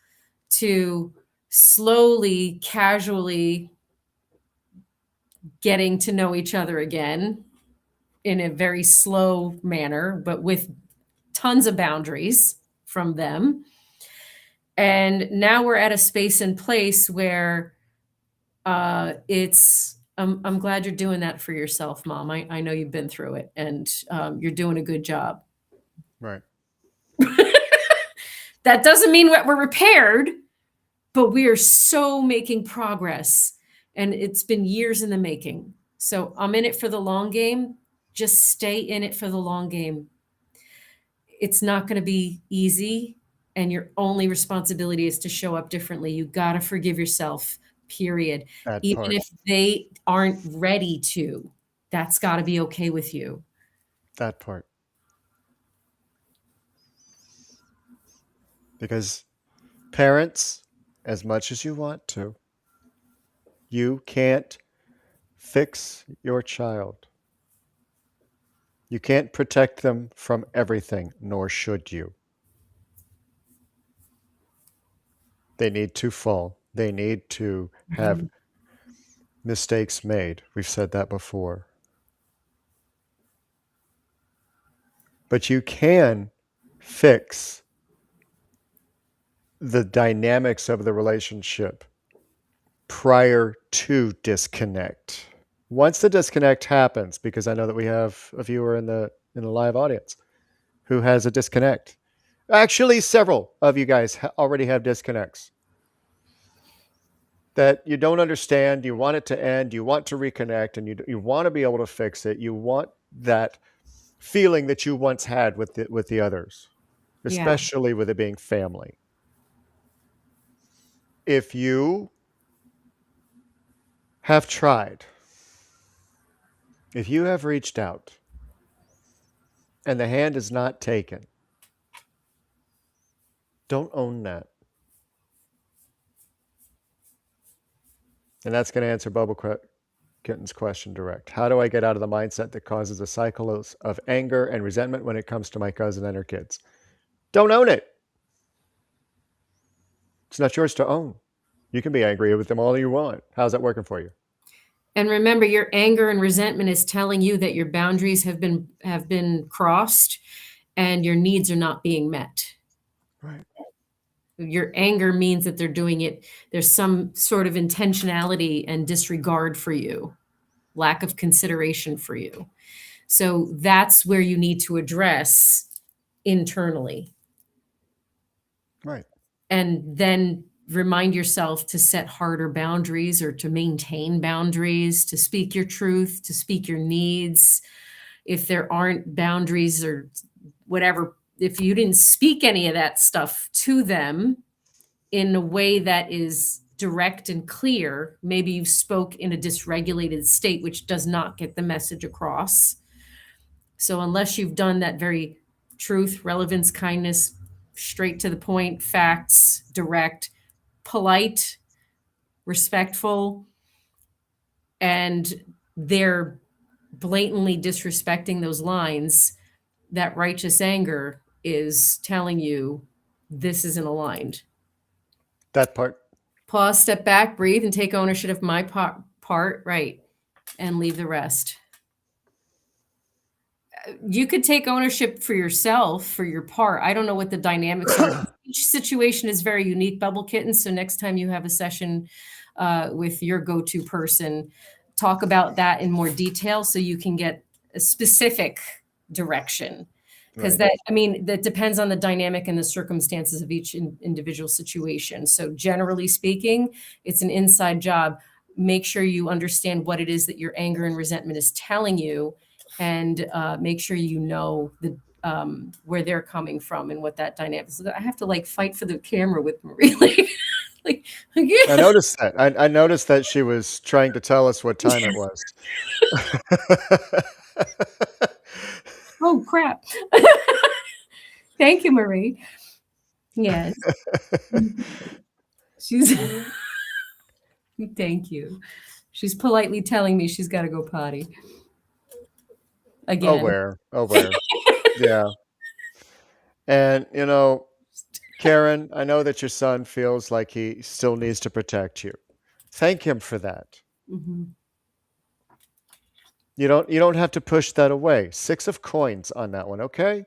to slowly, casually getting to know each other again in a very slow manner, but with tons of boundaries from them. And now we're at a space and place where I'm glad you're doing that for yourself, Mom. I know you've been through it, and you're doing a good job. Right. That doesn't mean that we're repaired, but we are so making progress, and it's been years in the making. So I'm in it for the long game. Just stay in it for the long game. It's not going to be easy. And your only responsibility is to show up differently. You got to forgive yourself, period. Even if they aren't ready to, that's got to be okay with you. That part. Because parents, as much as you want to, you can't fix your child. You can't protect them from everything, nor should you. They need to fall. They need to have Mistakes made. We've said that before. But you can fix the dynamics of the relationship prior to disconnect. Once the disconnect happens, because I know that we have a viewer in the live audience who has a disconnect. Actually, several of you guys already have disconnects that you don't understand. You want it to end. You want to reconnect, and you want to be able to fix it. You want that feeling that you once had with the others, Yeah. especially with it being family. If you have tried, if you have reached out, and the hand is not taken, don't own that. And that's going to answer Bubble Kitten's question direct. How do I get out of the mindset that causes a cycle of anger and resentment when it comes to my cousin and her kids? Don't own it. It's not yours to own. You can be angry with them all you want. How's that working for you? And remember, your anger and resentment is telling you that your boundaries have been crossed and your needs are not being met. Right. Your anger means that they're doing it. There's some sort of intentionality and disregard for you, lack of consideration for you. So that's where you need to address internally. Right. And then remind yourself to set harder boundaries or to maintain boundaries, to speak your truth, to speak your needs. If there aren't boundaries or whatever, if you didn't speak any of that stuff to them in a way that is direct and clear, maybe you spoke in a dysregulated state, which does not get the message across. So unless you've done that very truth, relevance, kindness, straight to the point, facts, direct, polite, respectful, and they're blatantly disrespecting those lines, that righteous anger is telling you this isn't aligned. That part. Pause, step back, breathe, and take ownership of my part, right, and leave the rest. You could take ownership for yourself, for your part. I don't know what the dynamics are. Each situation is very unique, Bubble Kitten. So next time you have a session with your go-to person, talk about that in more detail so you can get a specific direction. Because Right. that depends on the dynamic and the circumstances of each individual situation. So generally speaking, it's an inside job. Make sure you understand what it is that your anger and resentment is telling you, and make sure you know where they're coming from and what that dynamic is. I have to fight for the camera with Marie. I noticed that. I noticed that she was trying to tell us what time it was. Oh, crap. Thank you, Marie. Yes. Thank you. She's politely telling me she's got to go potty. Again. Oh, where? Yeah. And, Karen, I know that your son feels like he still needs to protect you. Thank him for that. Mm-hmm. You don't have to push that away. 6 of coins on that one, okay?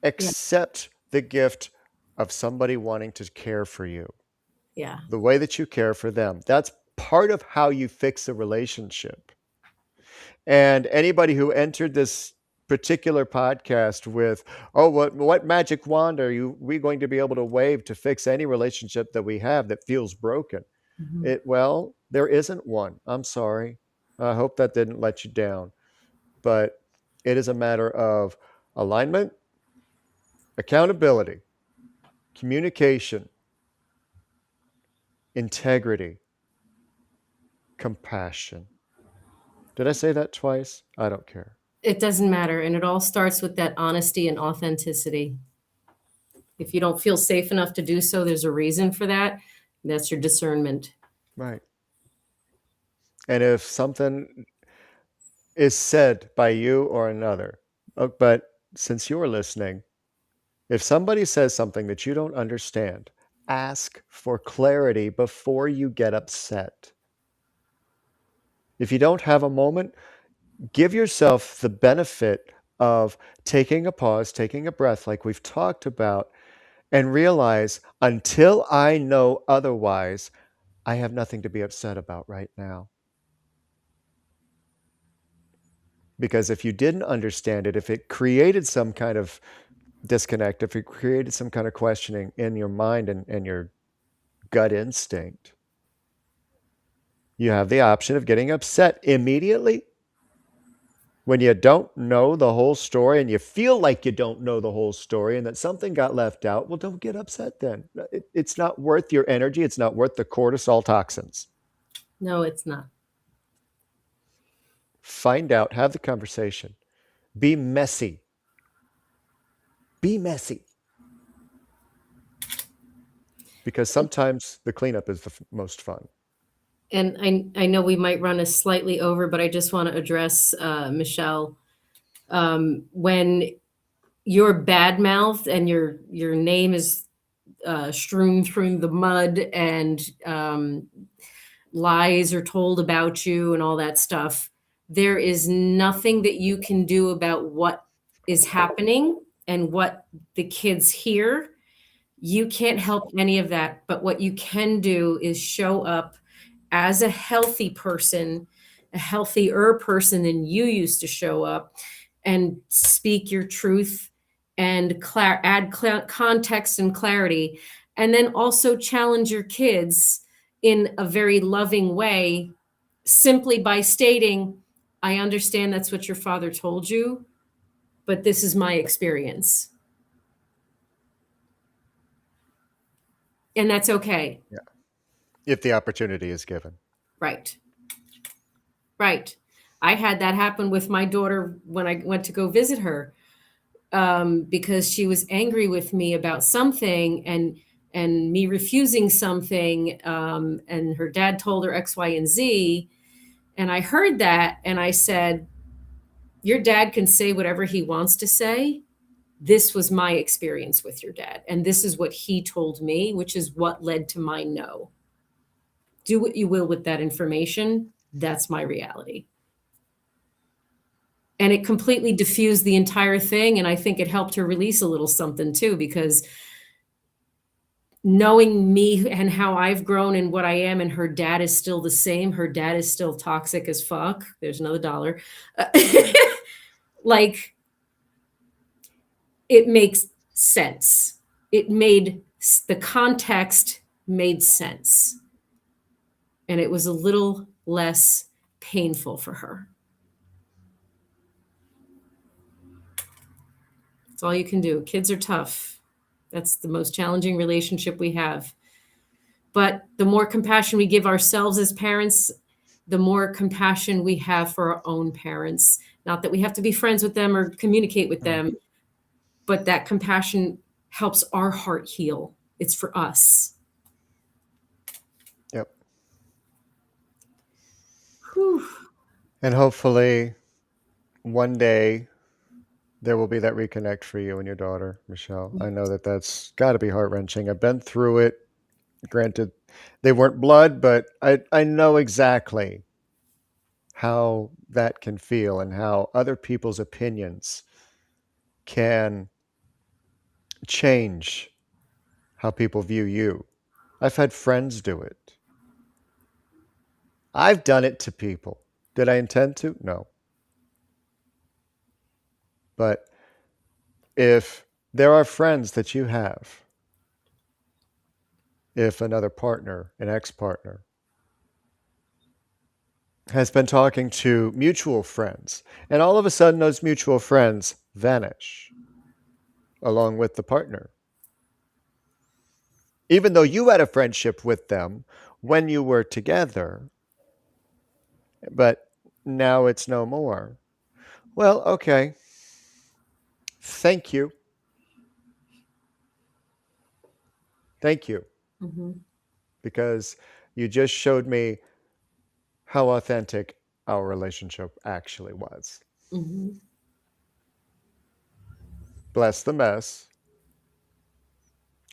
Accept the gift of somebody wanting to care for you. Yeah. The way that you care for them. That's part of how you fix a relationship. And anybody who entered this particular podcast with, oh, what magic wand are we going to be able to wave to fix any relationship that we have that feels broken? Mm-hmm. Well, there isn't one. I'm sorry. I hope that didn't let you down. But it is a matter of alignment, accountability, communication, integrity, compassion. Did I say that twice? I don't care. It doesn't matter. And it all starts with that honesty and authenticity. If you don't feel safe enough to do so, there's a reason for that. That's your discernment. Right. And if something is said by you or another, but since you're listening, if somebody says something that you don't understand, ask for clarity before you get upset. If you don't have a moment, give yourself the benefit of taking a pause, taking a breath, like we've talked about, and realize until I know otherwise, I have nothing to be upset about right now. Because if you didn't understand it, if it created some kind of disconnect, if it created some kind of questioning in your mind and your gut instinct, you have the option of getting upset immediately when you don't know the whole story and you feel like you don't know the whole story and that something got left out. Well, don't get upset then. It's not worth your energy. It's not worth the cortisol toxins. No, it's not. Find out, have the conversation. Be messy. Be messy. Because sometimes the cleanup is the most fun. And I know we might run us slightly over, but I just want to address Michelle. When you're badmouthed and your name is strewn through the mud and lies are told about you and all that stuff, there is nothing that you can do about what is happening and what the kids hear. You can't help any of that, but what you can do is show up as a healthy person, a healthier person than you used to show up, and speak your truth and add context and clarity. And then also challenge your kids in a very loving way, simply by stating, I understand that's what your father told you, but this is my experience. And that's okay. Yeah. If the opportunity is given. Right. Right. I had that happen with my daughter when I went to go visit her, because she was angry with me about something and me refusing something, and her dad told her X, Y, and Z. And I heard that and I said, your dad can say whatever he wants to say. This was my experience with your dad. And this is what he told me, which is what led to my no. Do what you will with that information. That's my reality. And it completely diffused the entire thing. And I think it helped her release a little something too, because knowing me and how I've grown and what I am, and her dad is still the same. Her dad is still toxic as fuck. There's another dollar. Like, it makes sense. The context made sense. And it was a little less painful for her. That's all you can do. Kids are tough. That's the most challenging relationship we have. But the more compassion we give ourselves as parents, the more compassion we have for our own parents. Not that we have to be friends with them or communicate with them, but that compassion helps our heart heal. It's for us. Yep. Whew. And hopefully one day there will be that reconnect for you and your daughter, Michelle. I know that that's got to be heart-wrenching. I've been through it. Granted, they weren't blood, but I know exactly how that can feel and how other people's opinions can change how people view you. I've had friends do it. I've done it to people. Did I intend to? No. But if there are friends that you have, if another partner, an ex-partner, has been talking to mutual friends, and all of a sudden those mutual friends vanish along with the partner, even though you had a friendship with them when you were together, but now it's no more. Well, okay. Thank you. Thank you. Mm-hmm. Because you just showed me how authentic our relationship actually was. Mm-hmm. Bless the mess.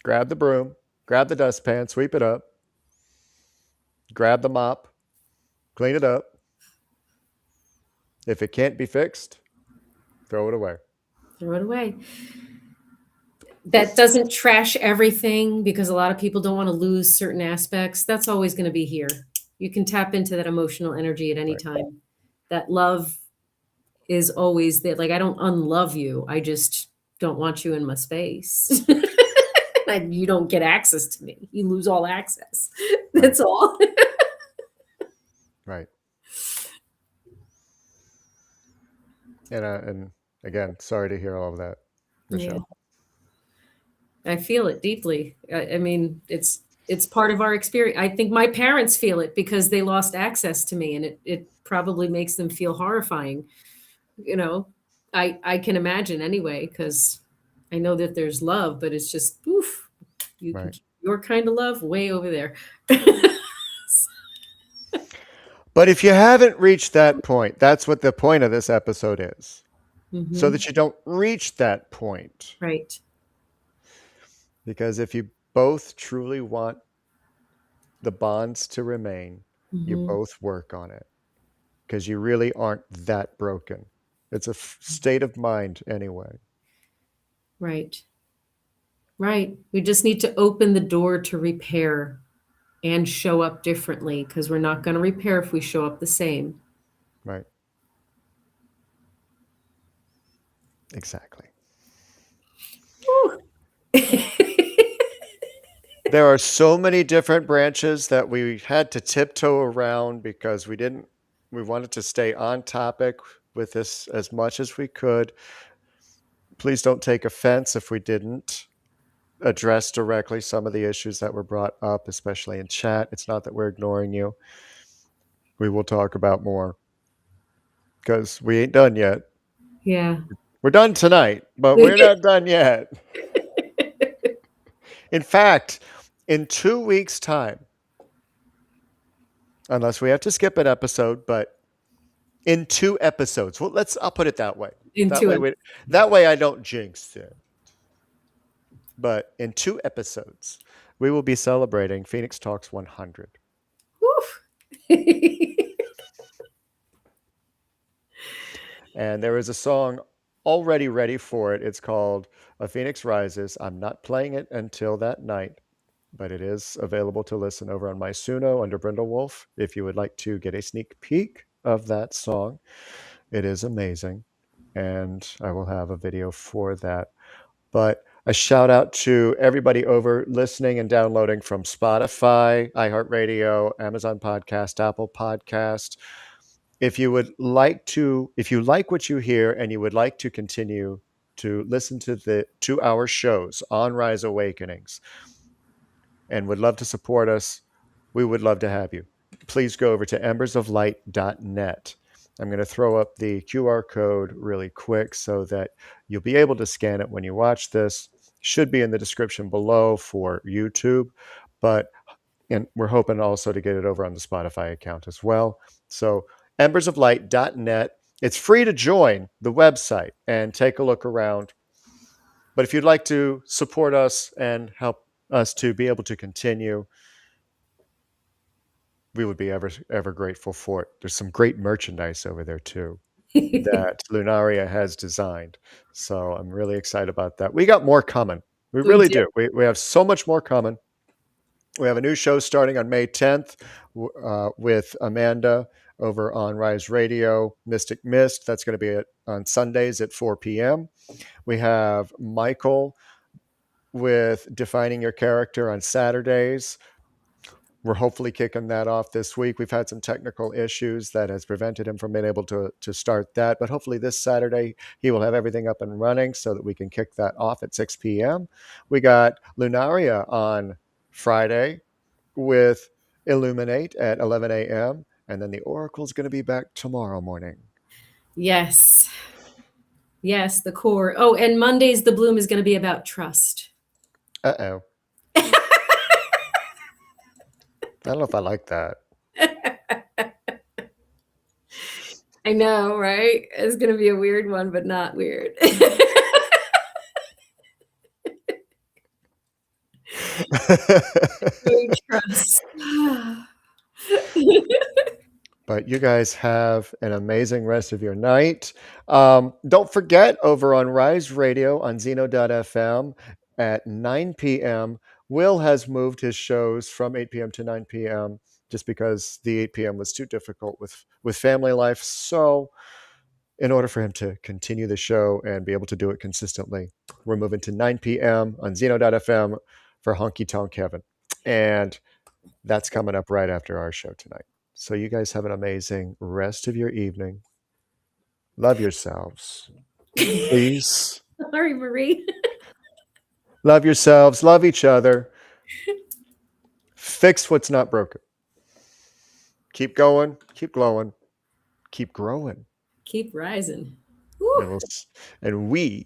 Grab the broom. Grab the dustpan. Sweep it up. Grab the mop. Clean it up. If it can't be fixed, throw it away. Throw it away. That doesn't trash everything because a lot of people don't want to lose certain aspects. That's always going to be here. You can tap into that emotional energy at any Right. time. That love is always there. Like, I don't unlove you. I just don't want you in my space. And you don't get access to me. You lose all access. That's all. Right. And again, sorry to hear all of that, Michelle. I feel it deeply. I mean, it's part of our experience. I think my parents feel it because they lost access to me, and it probably makes them feel horrifying. You know, I can imagine anyway, because I know that there's love, but it's just oof. You can Right. keep your kind of love way over there. But if you haven't reached that point, that's what the point of this episode is. So Mhm. that you don't reach that point. Right. Because if you both truly want the bonds to remain, you Mhm. both work on it. Because you really aren't that broken. It's a state of mind anyway. Right. Right. We just need to open the door to repair and show up differently, because we're not going to repair if we show up the same. Right. Exactly. Whew. There are so many different branches that we had to tiptoe around because we wanted to stay on topic with this as much as we could. Please don't take offense if we didn't address directly some of the issues that were brought up, especially in chat. It's not that we're ignoring you. We will talk about more because we ain't done yet. Yeah. We're done tonight, but we're not done yet. In fact, in 2 weeks' time, unless we have to skip an episode, but in 2 episodes, well, I'll put it that way. That way I don't jinx it. But in 2 episodes, we will be celebrating Phoenix Talks 100. And there is a song already ready for it. It's called A Phoenix Rises. I'm not playing it until that night, but it is available to listen over on my Suno under Brindlewolf if you would like to get a sneak peek of that song. It is amazing, and I will have a video for that. But a shout out to everybody over listening and downloading from Spotify, iHeartRadio, Amazon Podcast, Apple Podcast. If you like what you hear and you would like to continue to listen to the 2-hour shows on Rise Awakenings and would love to support us, we would love to have you. Please go over to embersoflight.net. I'm going to throw up the QR code really quick so that you'll be able to scan it when you watch this. Should be in the description below for YouTube, and we're hoping also to get it over on the Spotify account as well. So embersoflight.net. It's free to join the website and take a look around. But if you'd like to support us and help us to be able to continue, we would be ever grateful for it. There's some great merchandise over there too that Lunaria has designed. So I'm really excited about that. We got more coming. We really do. We have so much more coming. We have a new show starting on May 10th with Amanda over on Rise Radio, Mystic Mist. That's going to be on Sundays at 4 p.m. We have Michael with Defining Your Character on Saturdays. We're hopefully kicking that off this week. We've had some technical issues that has prevented him from being able to start that. But hopefully this Saturday, he will have everything up and running so that we can kick that off at 6 p.m. We got Lunaria on Friday with Illuminate at 11 a.m. And then the Oracle's going to be back tomorrow morning. Yes. Yes, the core. Oh, and Mondays, the bloom is going to be about trust. Uh-oh. I don't know if I like that. I know, right? It's going to be a weird one, but not weird. Trust. But you guys have an amazing rest of your night. Don't forget, over on Rise Radio on Zeno.fm at 9 p.m., Will has moved his shows from 8 p.m. to 9 p.m. just because the 8 p.m. was too difficult with family life. So in order for him to continue the show and be able to do it consistently, we're moving to 9 p.m. on Zeno.fm for Honky Tonk Heaven. And that's coming up right after our show tonight. So you guys have an amazing rest of your evening. Love yourselves. Please. Sorry, Marie. Love yourselves. Love each other. Fix what's not broken. Keep going. Keep glowing. Keep growing. Keep rising. And we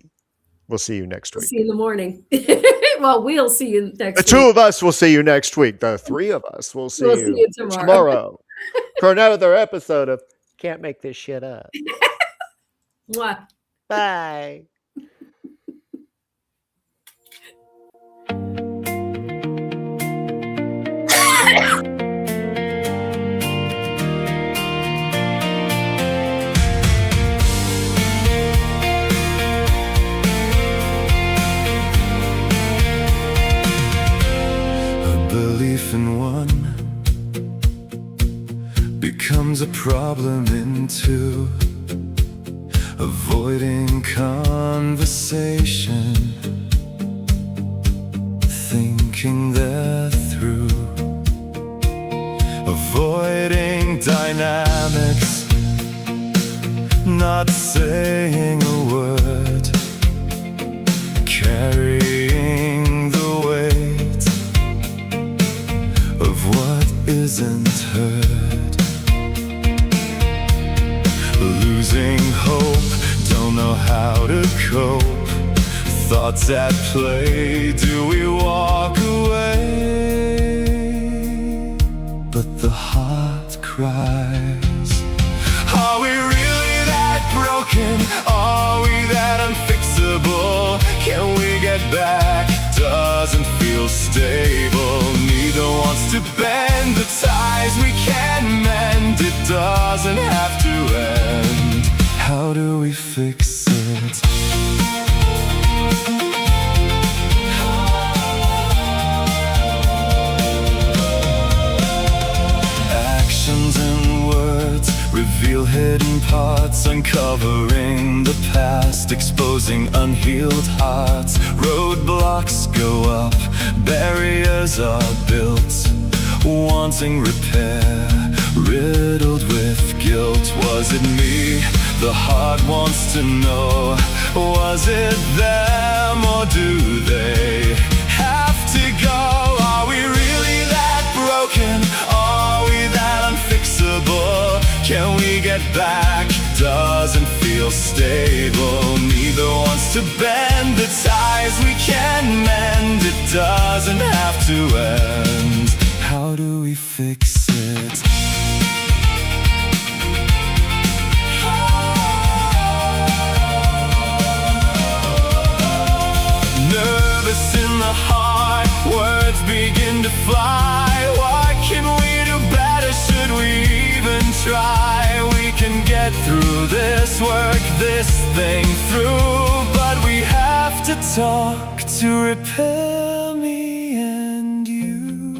will see you next We'll week. see you in the morning. Well, we'll see you next week. The two of us will see you next week. The three of us will see you tomorrow. For another episode of Can't Make This Shit Up. Mwah. Bye. Belief in one becomes a problem in two. Avoiding conversation, thinking they're through. Avoiding dynamics, not saying a word. Carrying the weight of what isn't heard. Losing hope, don't know how to cope. Thoughts at play, do we walk away? But the heart cries. Are we really that broken? Are we that unfixable? Can we get back? Doesn't feel stable. Neither wants to bend the ties we can mend. It doesn't have to end. How do we fix it? Actions and words reveal hidden parts, uncovering the past, exposing unhealed hearts. Roadblocks go up, barriers are built, wanting repair, riddled with guilt. Was it me? The heart wants to know. Was it them, or do they have to go? Are we really that broken? Are we that unfixable? Can we get back? Doesn't feel stable. Neither wants to bend the ties we can mend. It doesn't have to end. How do we fix it? Nervous in the heart, words begin to fly. What can we do better? Should we even try? We can get through this, work this thing through, but we have to talk to repair me and you,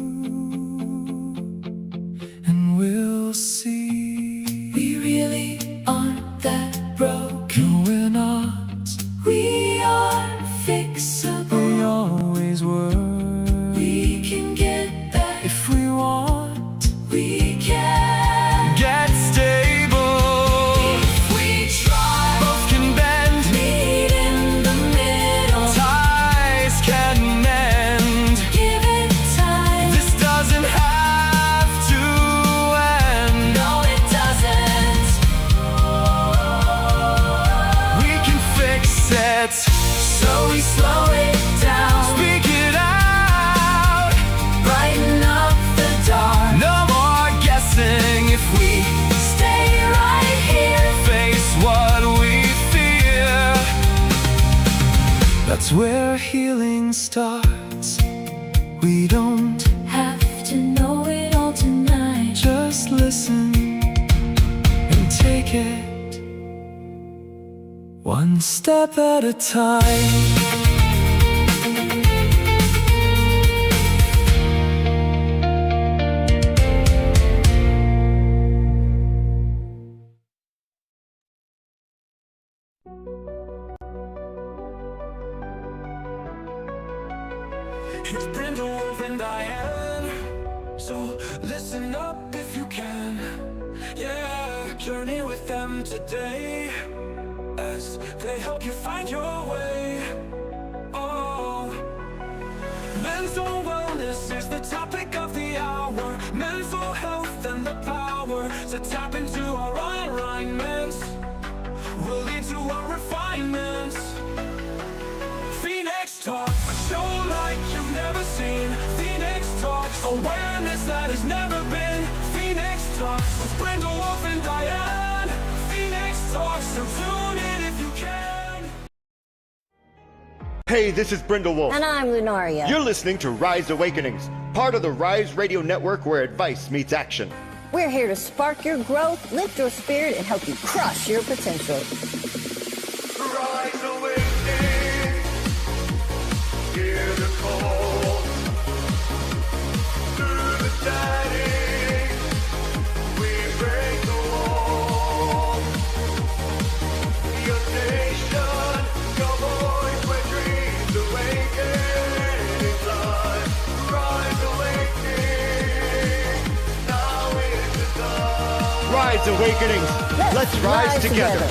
and we'll see. We really aren't that broken. No, we're not. We are fixable. We always were. We can get back if we want. We can get stable if we try. Both can bend, meet in the middle. Ties can mend. Give it time. This doesn't have to end. No, it doesn't. We can fix it. So we slow it down, speak it out, brighten up the dark. No more guessing if we stay right here, face what we fear. That's where healing starts. We don't have to know it all tonight. Just listen make it, one step at a time. It's Brindlewolf and Diane, so listen up if you can. Yeah, journey with them today as they help you find your way. Oh, mental wellness is the topic of the hour. Mental health and the power to tap into our alignments will lead to our refinements. Phoenix Talk, a show like you've never seen. Phoenix Talks, awareness that has never been. Phoenix Talks with Brindlewolf and Diane. Phoenix Talks, so tune in if you can. Hey, this is Brindlewolf. And I'm Lunaria. You're listening to Rise Awakenings, part of the Rise Radio Network where advice meets action. We're here to spark your growth, lift your spirit, and help you crush your potential. Rise awakening, hear the call. Through the static, we break the wall. Your station, your voice, where dreams awaken in time. Rise awakening, now is the time. Rise Awakenings, let's rise together.